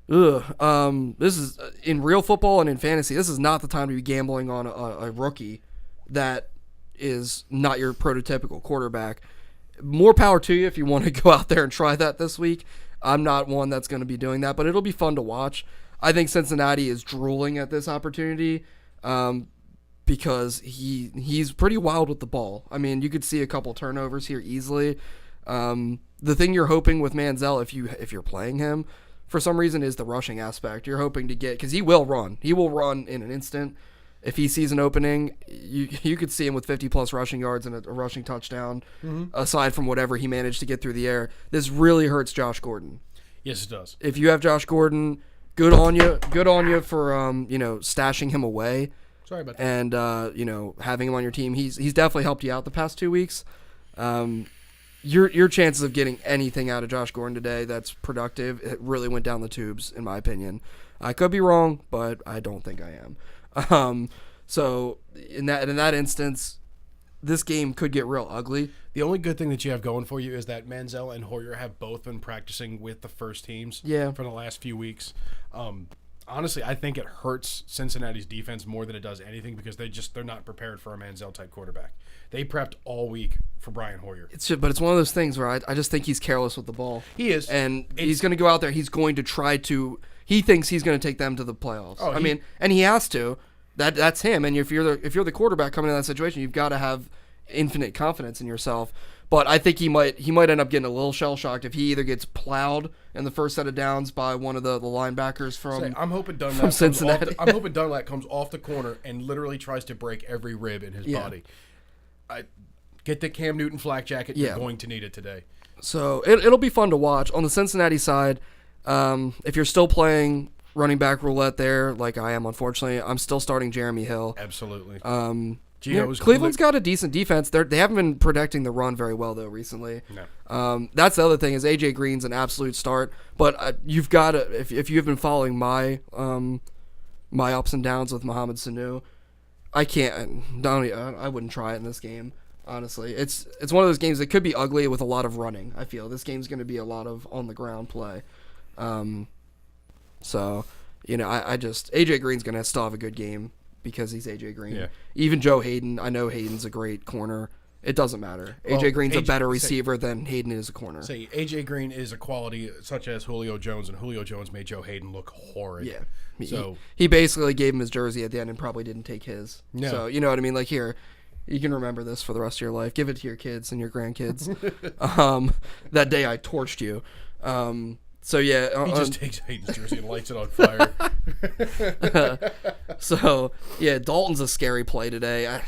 this is in real football and in fantasy. This is not the time to be gambling on a rookie that is not your prototypical quarterback. More power to you if you want to go out there and try that this week. I'm not one that's going to be doing that, but it'll be fun to watch. I think Cincinnati is drooling at this opportunity because he's pretty wild with the ball. I mean, you could see a couple turnovers here easily. The thing you're hoping with Manziel, if you're playing him, for some reason, is the rushing aspect. You're hoping to get, because he will run. He will run in an instant. If he sees an opening, you could see him with 50-plus rushing yards and a rushing touchdown, aside from whatever he managed to get through the air. This really hurts Josh Gordon. Yes, it does. If you have Josh Gordon, good on you. Good on you for stashing him away. Sorry about that. And having him on your team. He's definitely helped you out the past 2 weeks. Your chances of getting anything out of Josh Gordon today that's productive, it really went down the tubes, in my opinion. I could be wrong, but I don't think I am. So in that instance, this game could get real ugly. The only good thing that you have going for you is that Manziel and Hoyer have both been practicing with the first teams for the last few weeks. Honestly, I think it hurts Cincinnati's defense more than it does anything because they're not prepared for a Manziel type quarterback. They prepped all week for Brian Hoyer. But it's one of those things where I just think he's careless with the ball. He is. And he's going to go out there. He's going to try to. He thinks he's going to take them to the playoffs. I mean, and he has to. That's him. And if you're the quarterback coming in that situation, you've got to have infinite confidence in yourself. But I think he might end up getting a little shell shocked if he either gets plowed in the first set of downs by one of the linebackers from Cincinnati. I'm hoping Dunlap comes off the corner and literally tries to break every rib in his body. Get the Cam Newton flak jacket. You're going to need it today. So it'll be fun to watch. On the Cincinnati side, if you're still playing running back roulette there, like I am, unfortunately, I'm still starting Jeremy Hill. Absolutely. Cleveland's got a decent defense. They haven't been protecting the run very well, though, recently. No. That's the other thing is A.J. Green's an absolute start. But you've got to, if you've been following my ups and downs with Mohamed Sanu, I wouldn't try it in this game. Honestly, it's one of those games that could be ugly with a lot of running. I feel this game's going to be a lot of on the ground play. So AJ Green's going to still have a good game because he's AJ Green. Yeah. Even Joe Hayden, I know Hayden's a great corner. It doesn't matter. AJ Green's a better receiver than Hayden is a corner. AJ Green is a quality such as Julio Jones, and Julio Jones made Joe Hayden look horrid. Yeah. So he basically gave him his jersey at the end and probably didn't take his. No. So you know what I mean? Like here, you can remember this for the rest of your life. Give it to your kids and your grandkids. That day I torched you. So yeah, he just takes Hayden's jersey and lights it on fire. So yeah, Dalton's a scary play today.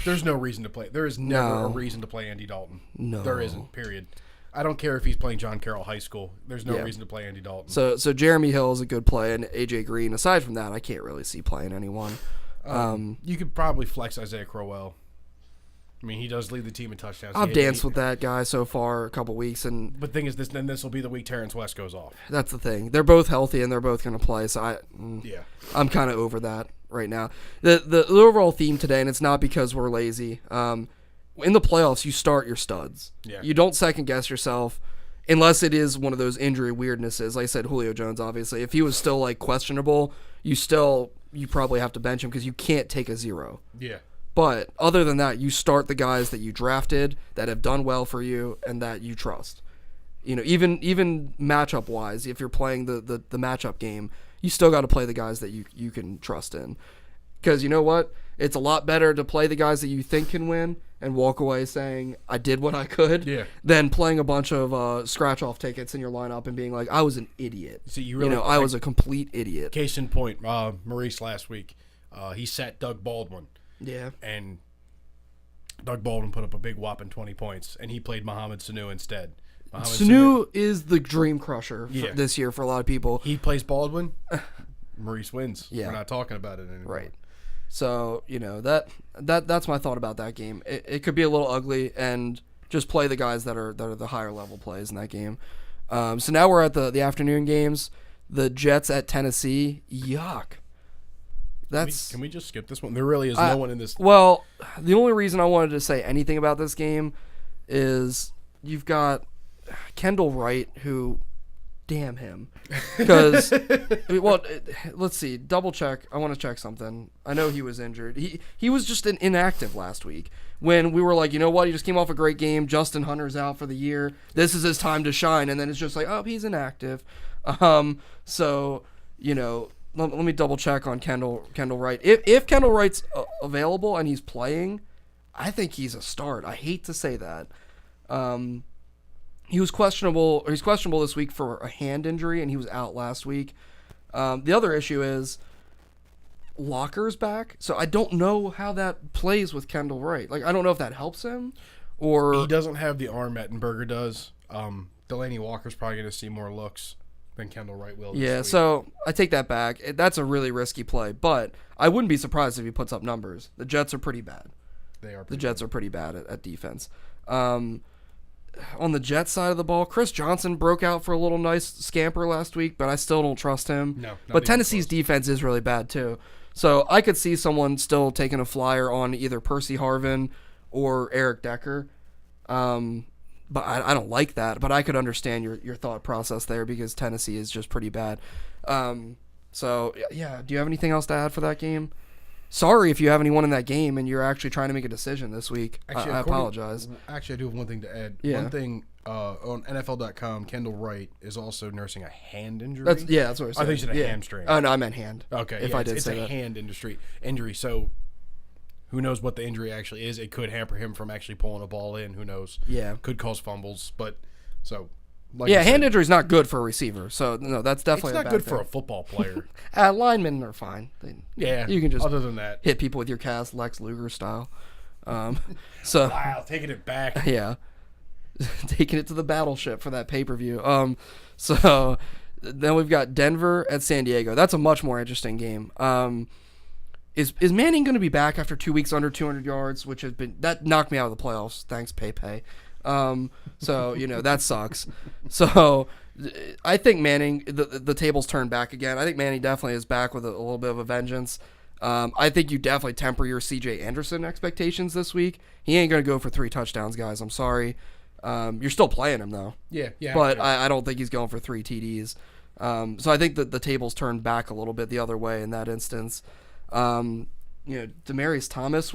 There's no reason to play. There is never a reason to play Andy Dalton. No, there isn't. Period. I don't care if he's playing John Carroll High School. There's no reason to play Andy Dalton. So Jeremy Hill is a good play, and AJ Green. Aside from that, I can't really see playing anyone. You could probably flex Isaiah Crowell. I mean, he does lead the team in touchdowns. I've danced with that guy so far a couple weeks, but the thing is, this will be the week Terrence West goes off. That's the thing. They're both healthy and they're both going to play. So I'm kind of over that right now. The overall theme today, and it's not because we're lazy. In the playoffs, you start your studs. Yeah. You don't second guess yourself, unless it is one of those injury weirdnesses. Like I said, Julio Jones, obviously, if he was still like questionable, you probably have to bench him because you can't take a 0. Yeah. But other than that, you start the guys that you drafted that have done well for you and that you trust. Even matchup wise, if you're playing the matchup game, you still got to play the guys that you can trust in. Because you know what? It's a lot better to play the guys that you think can win and walk away saying, I did what I could, than playing a bunch of scratch-off tickets in your lineup and being like, I was an idiot. See, I was a complete idiot. Case in point, Maurice last week, he sat Doug Baldwin. Yeah. And Doug Baldwin put up a big whopping 20 points, and he played Mohamed Sanu instead. Sanu is the dream crusher this year for a lot of people. He plays Baldwin. Maurice wins. Yeah. We're not talking about it anymore. Right. So, that's my thought about that game. It could be a little ugly, and just play the guys that are the higher level plays in that game. So now we're at the afternoon games. The Jets at Tennessee. Yuck. Can we just skip this one? There really is no one in this. Well, the only reason I wanted to say anything about this game is you've got Kendall Wright, who, damn him, because let's see, double check. I want to check something. I know he was injured. He was just inactive last week when we were like, you know what, he just came off a great game. Justin Hunter's out for the year. This is his time to shine, and then it's just like, oh, he's inactive. So let me double check on Kendall Wright. If Kendall Wright's available and he's playing, I think he's a start. I hate to say that. He's questionable this week for a hand injury, and he was out last week. The other issue is Locker's back, so I don't know how that plays with Kendall Wright. Like, I don't know if that helps him, or he doesn't have the arm Mettenberger does. Delaney Walker's probably going to see more looks than Kendall Wright will. Yeah, so I take that back. That's a really risky play, but I wouldn't be surprised if he puts up numbers. The Jets are pretty bad. The Jets are pretty bad at defense. On the Jets side of the ball, Chris Johnson broke out for a little nice scamper last week, but I still don't trust him. No, but Tennessee's defense is really bad too. So I could see someone still taking a flyer on either Percy Harvin or Eric Decker. But I don't like that. But I could understand your thought process there because Tennessee is just pretty bad. So, yeah, do you have anything else to add for that game? Sorry if you have anyone in that game and you're actually trying to make a decision this week. Actually, I apologize. Actually, I do have one thing to add. Yeah. One thing on NFL.com, Kendall Wright is also nursing a hand injury. That's what I said. I think he said a hamstring. Oh, no, I meant hand. Okay, if I did say that. It's a hand injury. So who knows what the injury actually is? It could hamper him from actually pulling a ball in. Who knows? Yeah. Could cause fumbles. But so. Like hand injury is not good for a receiver. So, no, that's definitely it's not a bad good thing. for a football player. Linemen are fine. You can just other than that, hit people with your cast, Lex Luger style. So wow, taking it back. Yeah. Taking it to the battleship for that pay-per-view. So then we've got Denver at San Diego. That's a much more interesting game. Is Manning going to be back after 2 weeks under 200 yards, which that knocked me out of the playoffs. Thanks, Pepe. So that sucks. So I think Manning, the tables turned back again. I think Manning definitely is back with a little bit of a vengeance. I think you definitely temper your C.J. Anderson expectations this week. He ain't going to go for 3 touchdowns, guys. I'm sorry. You're still playing him, though. Yeah. But I don't think he's going for 3 TDs. So I think that the tables turned back a little bit the other way in that instance. Demaryius Thomas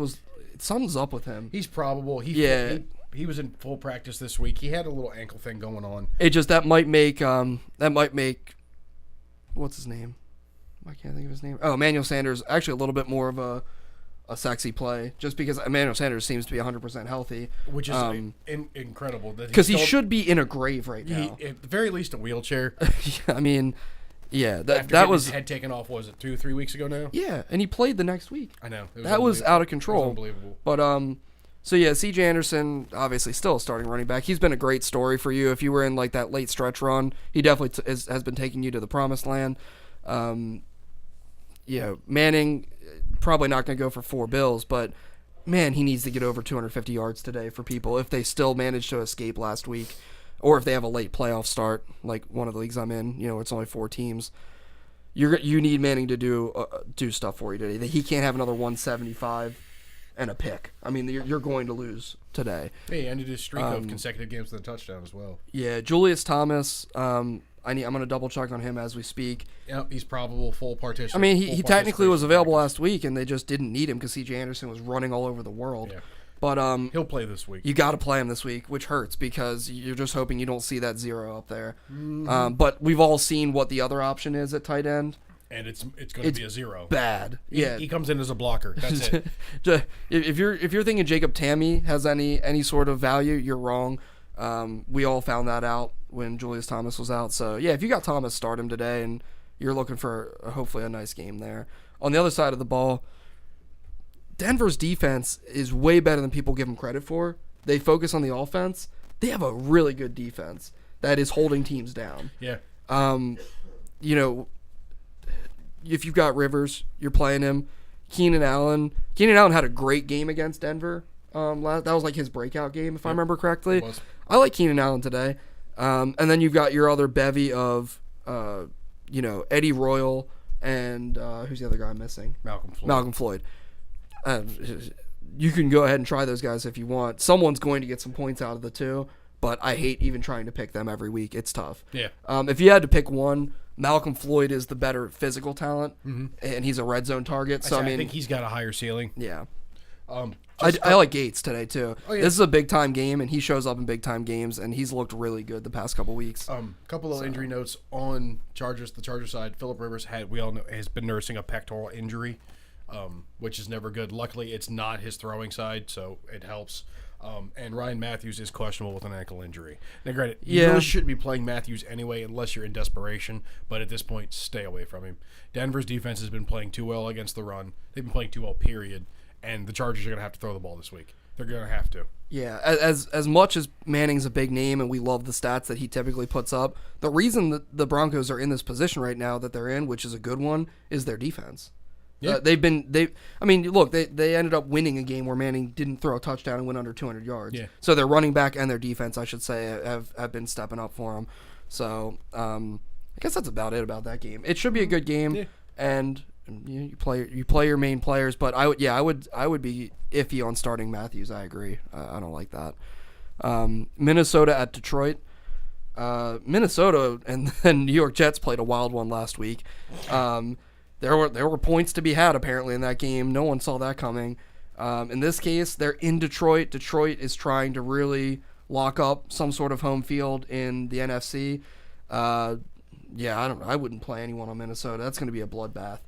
something's up with him. He's probable. He was in full practice this week. He had a little ankle thing going on. That might make what's his name? I can't think of his name. Oh, Emmanuel Sanders actually a little bit more of a sexy play just because Emmanuel Sanders seems to be 100% healthy, which is incredible because he should be in a grave right now. At the very least, a wheelchair. I mean, yeah, that was his head taken off. Was it 2-3 weeks ago now? Yeah, and he played the next week. I know that was out of control. It was unbelievable. But so yeah, C.J. Anderson obviously still a starting running back. He's been a great story for you if you were in like that late stretch run. He definitely has been taking you to the promised land. Manning probably not going to go for 4 bills, but man, he needs to get over 250 yards today for people if they still managed to escape last week, or if they have a late playoff start like one of the leagues I'm in. It's only 4 teams. You need Manning to do stuff for you today. He can't have another 175 and a pick. I mean, you're going to lose today. Hey, ended his streak of consecutive games with a touchdown as well. Yeah, Julius Thomas. I'm going to double check on him as we speak. Yep, he's probable full partition. I mean, he technically was available last week, and they just didn't need him because C.J. Anderson was running all over the world. Yeah. But he'll play this week. You got to play him this week, which hurts because you're just hoping you don't see that 0 up there. Mm-hmm. But we've all seen what the other option is at tight end. And it's going to be a 0. Bad. Yeah. He comes in as a blocker. That's it. If you're thinking Jacob Tammy has any sort of value, you're wrong. We all found that out when Julius Thomas was out. So yeah, if you got Thomas, start him today, and you're looking for hopefully a nice game there. On the other side of the ball, Denver's defense is way better than people give them credit for. They focus on the offense. They have a really good defense that is holding teams down. Yeah. if you've got Rivers, you're playing him. Keenan Allen had a great game against Denver. That was like his breakout game, if I remember correctly. It was. I like Keenan Allen today. And then you've got your other bevy of, Eddie Royal and who's the other guy I'm missing? Malcolm Floyd. You can go ahead and try those guys if you want. Someone's going to get some points out of the two, but I hate even trying to pick them every week. It's tough. Yeah. If you had to pick one, Malcolm Floyd is the better physical talent, and he's a red zone target. So I think he's got a higher ceiling. Yeah. I like Gates today too. Oh, yeah. This is a big time game, and he shows up in big time games, and he's looked really good the past couple weeks. Couple of injury notes on Chargers. The Chargers side, Phillip Rivers has been nursing a pectoral injury, which is never good. Luckily, it's not his throwing side, so it helps. And Ryan Matthews is questionable with an ankle injury. Now, granted, you really shouldn't be playing Matthews anyway unless you're in desperation, but at this point, stay away from him. Denver's defense has been playing too well against the run. They've been playing too well, period. And the Chargers are going to have to throw the ball this week. They're going to have to. Yeah, as much as Manning's a big name and we love the stats that he typically puts up, the reason that the Broncos are in this position right now that they're in, which is a good one, is their defense. Yeah. They ended up winning a game where Manning didn't throw a touchdown and went under 200 yards. Yeah. So their running back and their defense, I should say, have been stepping up for them. So I guess that's about it about that game. It should be a good game, and you play your main players. But I would be iffy on starting Matthews. I agree. I don't like that. Minnesota at Detroit. Minnesota and then New York Jets played a wild one last week. There were points to be had apparently in that game. No one saw that coming. In this case, they're in Detroit. Detroit is trying to really lock up some sort of home field in the NFC. I wouldn't play anyone on Minnesota. That's going to be a bloodbath.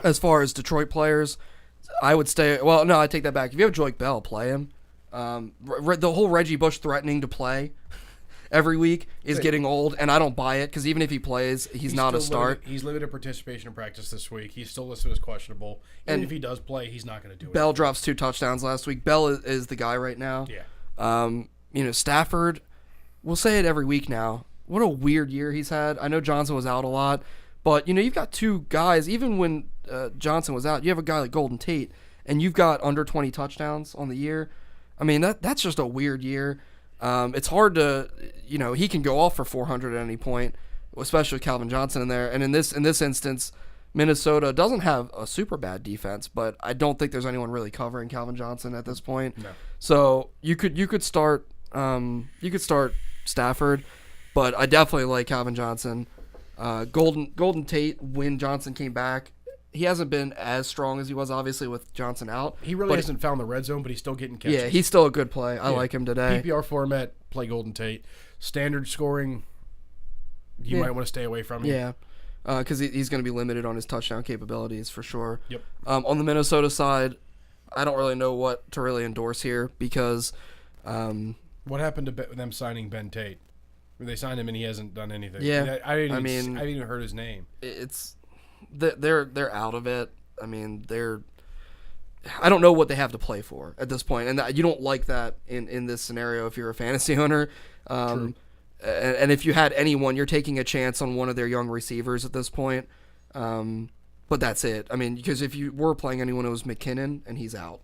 As far as Detroit players, I would stay. Well, no, I take that back. If you have Joique Bell, play him. The whole Reggie Bush threatening to play every week is getting old, and I don't buy it because even if he plays, he's not a start. He's limited participation in practice this week. He's still listed as questionable. Even if he does play, he's not going to do it. Bell drops 2 touchdowns last week. Bell is the guy right now. Yeah. Stafford, we'll say it every week now. What a weird year he's had. I know Johnson was out a lot, but you've got 2 guys. Even when Johnson was out, you have a guy like Golden Tate, and you've got under 20 touchdowns on the year. I mean, that's just a weird year. It's hard to, he can go off for 400 at any point, especially with Calvin Johnson in there. And in this instance, Minnesota doesn't have a super bad defense, but I don't think there's anyone really covering Calvin Johnson at this point. No. So you could start Stafford, but I definitely like Calvin Johnson. Golden Tate, when Johnson came back, he hasn't been as strong as he was, obviously, with Johnson out. He really hasn't found the red zone, but he's still getting catches. Yeah, he's still a good play. I like him today. PPR format, play Golden Tate. Standard scoring, you might want to stay away from him. Yeah, because he's going to be limited on his touchdown capabilities for sure. Yep. On the Minnesota side, I don't really know what to really endorse here because... what happened to them signing Ben Tate? They signed him and he hasn't done anything. Yeah, I haven't even heard his name. It's... They're out of it. I mean, I don't know what they have to play for at this point, and you don't like that in this scenario if you're a fantasy owner. True. And if you had anyone, you're taking a chance on one of their young receivers at this point. But that's it. I mean, because if you were playing anyone, it was McKinnon, and he's out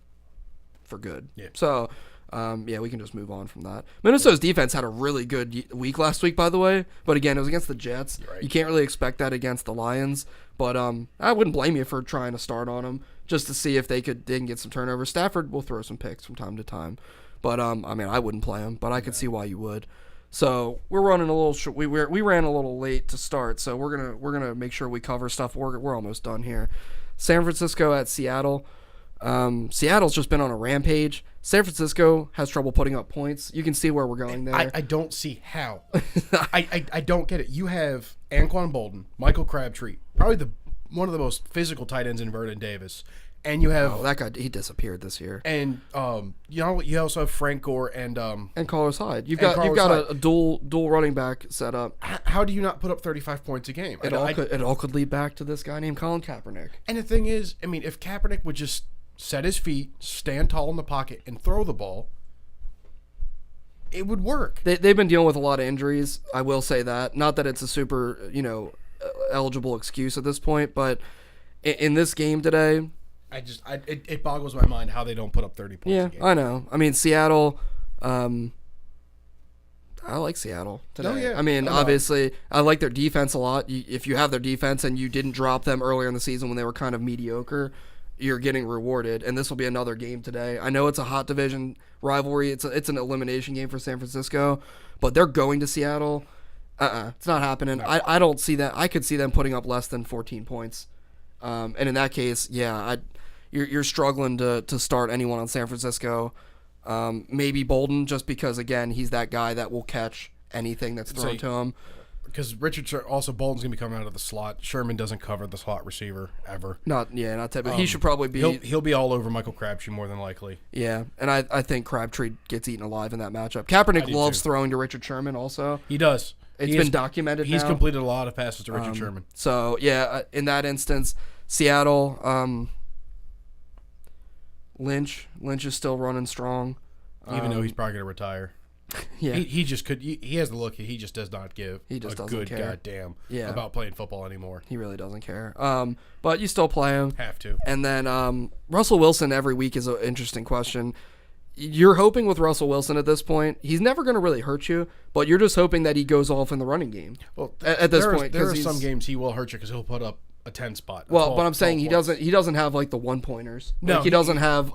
for good. Yeah. So. We can just move on from that. Minnesota's defense had a really good week last week, by the way. But again, it was against the Jets. Right. You can't really expect that against the Lions. But I wouldn't blame you for trying to start on them just to see if they can get some turnovers. Stafford will throw some picks from time to time. But, I wouldn't play him. But I could see why you would. So we're running a little short. We ran a little late to start. So we're gonna make sure we cover stuff. We're almost done here. San Francisco at Seattle. Seattle's just been on a rampage. San Francisco has trouble putting up points. You can see where we're going there. I don't see how. I don't get it. You have Anquan Bolden, Michael Crabtree, probably one of the most physical tight ends in Vernon Davis, and you have that guy. He disappeared this year. And you also have Frank Gore and Carlos Hyde. You've got a dual running back set up. How do you not put up 35 points a game? It all could lead back to this guy named Colin Kaepernick. And the thing is, I mean, if Kaepernick would just set his feet, stand tall in the pocket, and throw the ball, it would work. They've been dealing with a lot of injuries. I will say that. Not that it's a super, eligible excuse at this point. But in this game today, it boggles my mind how they don't put up 30 points. yeah, a game. I know. I mean, Seattle. I like Seattle today. Oh, yeah. I mean, I know. obviously, I like their defense a lot. If you have their defense and you didn't drop them earlier in the season when they were kind of mediocre, you're getting rewarded. And this will be another game today. I know it's a hot division rivalry. It's an elimination game for San Francisco, but they're going to Seattle. It's not happening. No. I don't see that. I could see them putting up less than 14 points. And in that case, yeah, you're struggling to start anyone on San Francisco. Maybe Bolden, just because, again, he's that guy that will catch anything that's thrown to him. Because Bolden's going to be coming out of the slot. Sherman doesn't cover the slot receiver ever. Not typically. He should probably be. He'll be all over Michael Crabtree more than likely. Yeah, and I think Crabtree gets eaten alive in that matchup. Kaepernick loves throwing to Richard Sherman also. He does. It's been documented He's now. completed a lot of passes to Richard Sherman. So, yeah, in that instance, Seattle, Lynch is still running strong. Even though he's probably going to retire. Yeah. He just could. He has the look. He just does not give He just a doesn't good care. goddamn about playing football anymore. He really doesn't care. But you still play him. Have to. And then Russell Wilson every week is an interesting question. You're hoping with Russell Wilson at this point, he's never going to really hurt you, but you're just hoping that he goes off in the running game. Well, at this point, there are some games he will hurt you because he'll put up a 10 spot. Well, but I'm saying he doesn't have like the 1-pointers. No, like, he doesn't have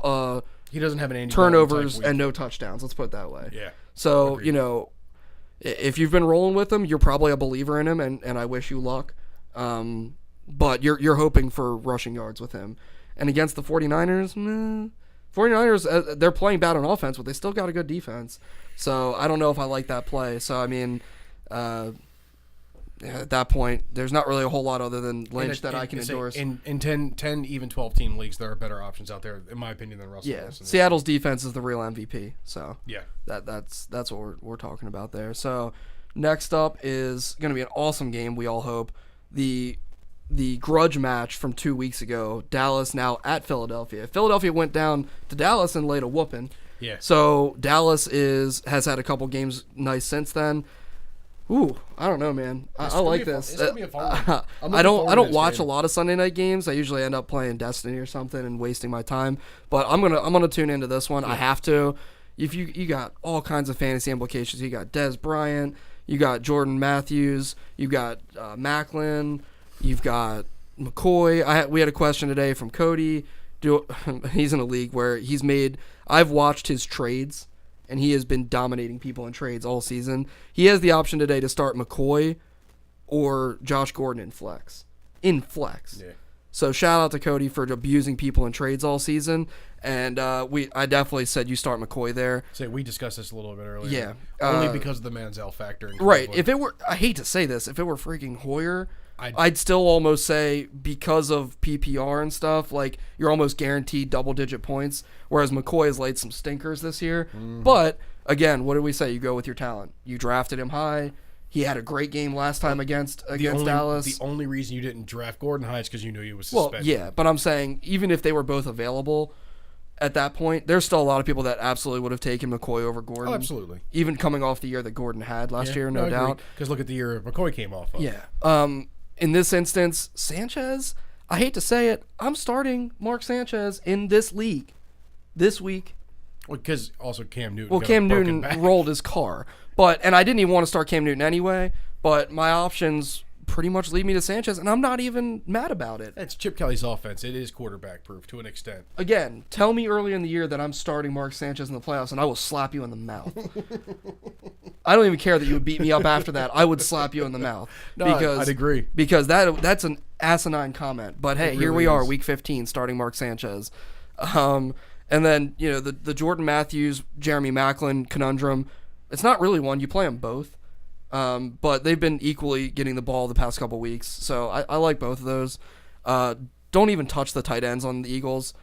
he doesn't have an Andy turnovers Dalton type and no touchdowns. Let's put it that way. Yeah. So, Agreed. If you've been rolling with him, you're probably a believer in him, and I wish you luck. But you're hoping for rushing yards with him. And against the 49ers, 49ers, they're playing bad on offense, but they still got a good defense. So I don't know if I like that play. So, I mean, at that point, there's not really a whole lot other than Lynch that I can endorse. In 10, even 12-team leagues, there are better options out there, in my opinion, than Russell Wilson. Seattle's defense is the real MVP. So yeah, that's what we're talking about there. So next up is going to be an awesome game, we all hope. The grudge match from 2 weeks ago, Dallas now at Philadelphia. Philadelphia went down to Dallas and laid a whooping. Yeah. So Dallas has had a couple games nice since then. Ooh, I don't know, man. I like this. It's gonna be a fun one. I don't watch a lot of Sunday night games. I usually end up playing Destiny or something and wasting my time. But I'm gonna tune into this one. Yeah. I have to. If you got all kinds of fantasy implications. You got Dez Bryant. You got Jordan Matthews. You got Macklin. You've got McCoy. We had a question today from Cody. He's in a league where I've watched his trades. And he has been dominating people in trades all season. He has the option today to start McCoy or Josh Gordon in flex. Yeah. So shout out to Cody for abusing people in trades all season. And I definitely said you start McCoy there. So we discussed this a little bit earlier. Yeah. Only because of the Manziel factor. Right. If it were, I hate to say this, if it were freaking Hoyer, I'd still almost say because of PPR and stuff, like you're almost guaranteed double-digit points, whereas McCoy has laid some stinkers this year. Mm-hmm. But, again, what did we say? You go with your talent. You drafted him high. He had a great game last time against Dallas. The only reason you didn't draft Gordon high is because you knew he was suspended. Well, yeah, but I'm saying even if they were both available at that point, there's still a lot of people that absolutely would have taken McCoy over Gordon. Oh, absolutely. Even coming off the year that Gordon had last year, no doubt. Because look at the year McCoy came off of. Yeah. In this instance, Sanchez, I hate to say it, I'm starting Mark Sanchez in this league this week. Well, because also Cam Newton. Well, Cam Newton rolled his car. And I didn't even want to start Cam Newton anyway, but my options pretty much lead me to Sanchez, and I'm not even mad about it. It's Chip Kelly's offense. It is quarterback proof to an extent. Again, tell me early in the year that I'm starting Mark Sanchez in the playoffs, and I will slap you in the mouth. I don't even care that you would beat me up after that. I would slap you in the mouth. No, I'd agree. Because that's an asinine comment. But hey, here we are, week 15, starting Mark Sanchez. And then, the Jordan Matthews, Jeremy Macklin conundrum, it's not really one. You play them both. But they've been equally getting the ball the past couple weeks. So I like both of those. Don't even touch the tight ends on the Eagles.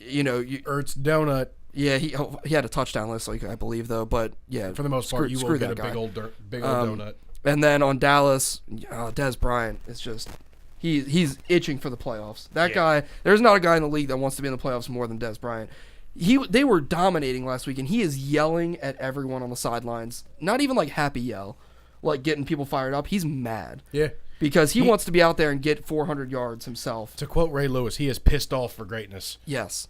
Ertz donut. Yeah, he had a touchdown last week, I believe, though. But yeah, for the most part, you will get a big old donut. And then on Dallas, Dez Bryant is just he's itching for the playoffs. That guy, there's not a guy in the league that wants to be in the playoffs more than Dez Bryant. They were dominating last week, and he is yelling at everyone on the sidelines. Not even like happy yell, like getting people fired up. He's mad. Yeah. because he wants to be out there and get 400 yards himself. To quote Ray Lewis, he is pissed off for greatness. Yes.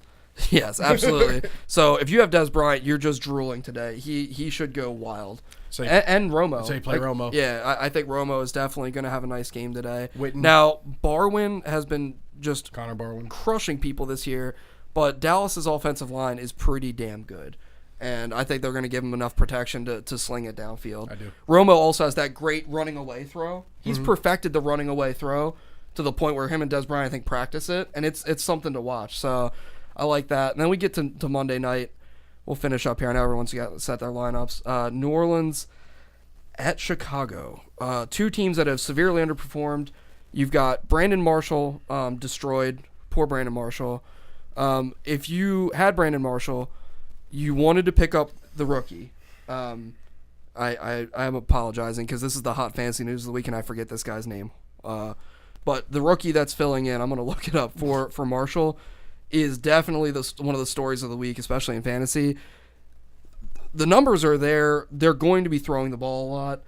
Yes, absolutely. So if you have Des Bryant, you're just drooling today. He should go wild. So and Romo. So you play Romo. Yeah, I think Romo is definitely going to have a nice game today. Witten. Now, Barwin has been just Connor Barwin crushing people this year, but Dallas's offensive line is pretty damn good. And I think they're going to give him enough protection to sling it downfield. I do. Romo also has that great running away throw. He's perfected the running away throw to the point where him and Des Bryant, I think, practice it, and it's something to watch. So I like that. And then we get to Monday night. We'll finish up here. I know everyone's got set their lineups. New Orleans at Chicago. Two teams that have severely underperformed. You've got Brandon Marshall destroyed. Poor Brandon Marshall. If you had Brandon Marshall, you wanted to pick up the rookie. I am apologizing because this is the hot fantasy news of the week and I forget this guy's name. But the rookie that's filling in, I'm going to look it up for Marshall, is definitely one of the stories of the week, especially in fantasy. The numbers are there. They're going to be throwing the ball a lot.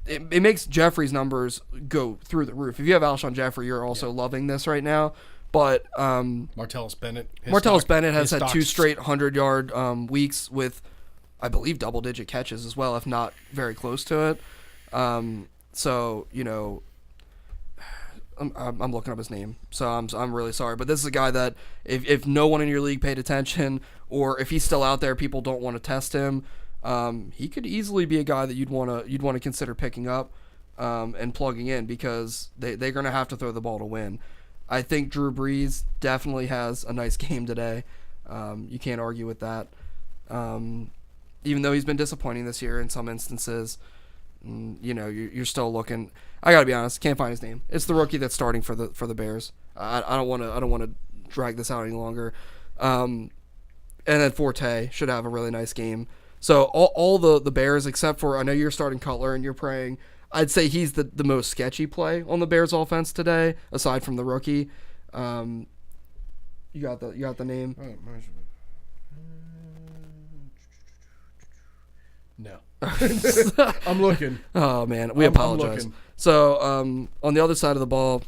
It makes Jeffrey's numbers go through the roof. If you have Alshon Jeffrey, you're also loving this right now. But Martellus Bennett. Bennett has had 2 straight 100-yard weeks with, I believe, double-digit catches as well, if not very close to it. So, you know, I'm looking up his name, so I'm really sorry. But this is a guy that if no one in your league paid attention, or if he's still out there, people don't want to test him. He could easily be a guy that you'd want to consider picking up and plugging in because they're going to have to throw the ball to win. I think Drew Brees definitely has a nice game today. You can't argue with that. Even though he's been disappointing this year in some instances, you know, you're still looking. I gotta be honest, can't find his name. It's the rookie that's starting for the Bears. I don't want to drag this out any longer. And then Forte should have a really nice game. So all the Bears, except for, I know you're starting Cutler and you're praying. I'd say he's the most sketchy play on the Bears offense today, aside from the rookie. You got the name? No. I'm looking. Oh man, we apologize. So on the other side of the ball,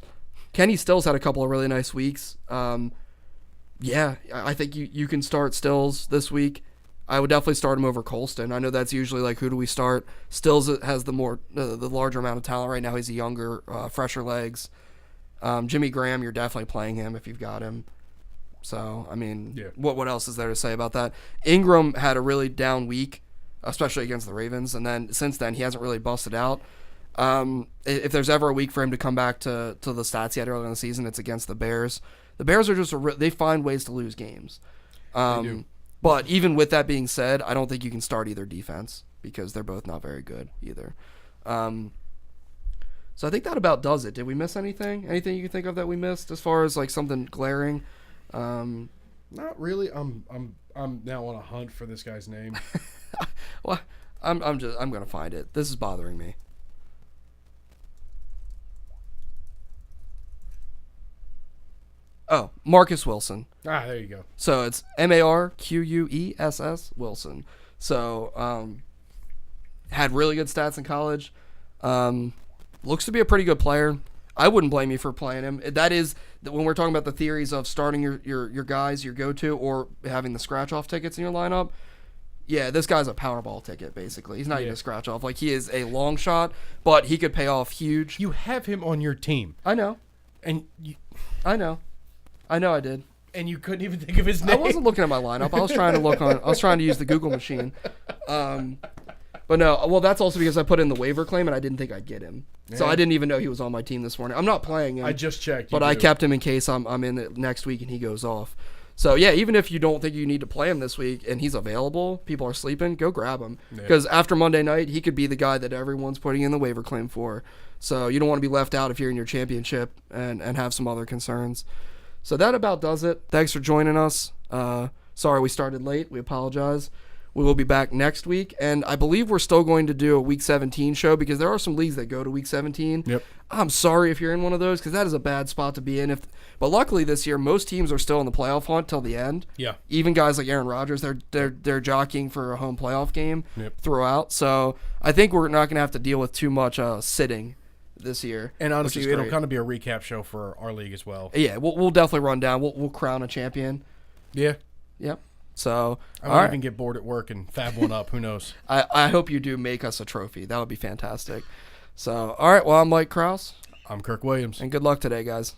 Kenny Stills had a couple of really nice weeks. Yeah, I think you can start Stills this week. I would definitely start him over Colston. I know that's usually like, who do we start? Stills has the larger amount of talent right now. He's a younger, fresher legs. Jimmy Graham, you're definitely playing him if you've got him. So, I mean, yeah. What else is there to say about that? Ingram had a really down week, especially against the Ravens, and then since then he hasn't really busted out. If there's ever a week for him to come back to the stats he had earlier in the season, it's against the Bears. The Bears are just they find ways to lose games. They do. But even with that being said, I don't think you can start either defense because they're both not very good either. So I think that about does it. Did we miss anything? Anything you can think of that we missed as far as like something glaring? Not really. I'm now on a hunt for this guy's name. Well, I'm gonna find it. This is bothering me. Oh, Marcus Wilson. Ah, there you go. So it's Marquess Wilson. So had really good stats in college. Looks to be a pretty good player. I wouldn't blame you for playing him. That is when we're talking about the theories of starting your guys, your go-to, or having the scratch-off tickets in your lineup. Yeah, this guy's a Powerball ticket, basically. He's not even a scratch-off. Like, he is a long shot, but he could pay off huge. You have him on your team. I know. And I know I did. And you couldn't even think of his name. I wasn't looking at my lineup. I was trying to use the Google machine. But no, well, that's also because I put in the waiver claim and I didn't think I'd get him. Yeah. So I didn't even know he was on my team this morning. I'm not playing him. I just checked. But I kept him in case I'm in it next week and he goes off. So, yeah, even if you don't think you need to play him this week and he's available, people are sleeping, go grab him. Because after Monday night, he could be the guy that everyone's putting in the waiver claim for. So you don't want to be left out if you're in your championship and have some other concerns. So that about does it. Thanks for joining us. Sorry we started late. We apologize. We will be back next week, and I believe we're still going to do a Week 17 show because there are some leagues that go to Week 17. Yep. I'm sorry if you're in one of those because that is a bad spot to be in. But luckily this year, most teams are still in the playoff hunt till the end. Yeah. Even guys like Aaron Rodgers, they're jockeying for a home playoff game throughout. So I think we're not going to have to deal with too much sitting this year. And which honestly, is it'll great. kind of be a recap show for our league as well. Yeah, we'll definitely run down. We'll crown a champion. Yeah. Yep. So, I all might right. even get bored at work and fab one up. Who knows? I hope you do make us a trophy. That would be fantastic. So, all right. Well, I'm Mike Kraus, I'm Kirk Williams. and good luck today, guys.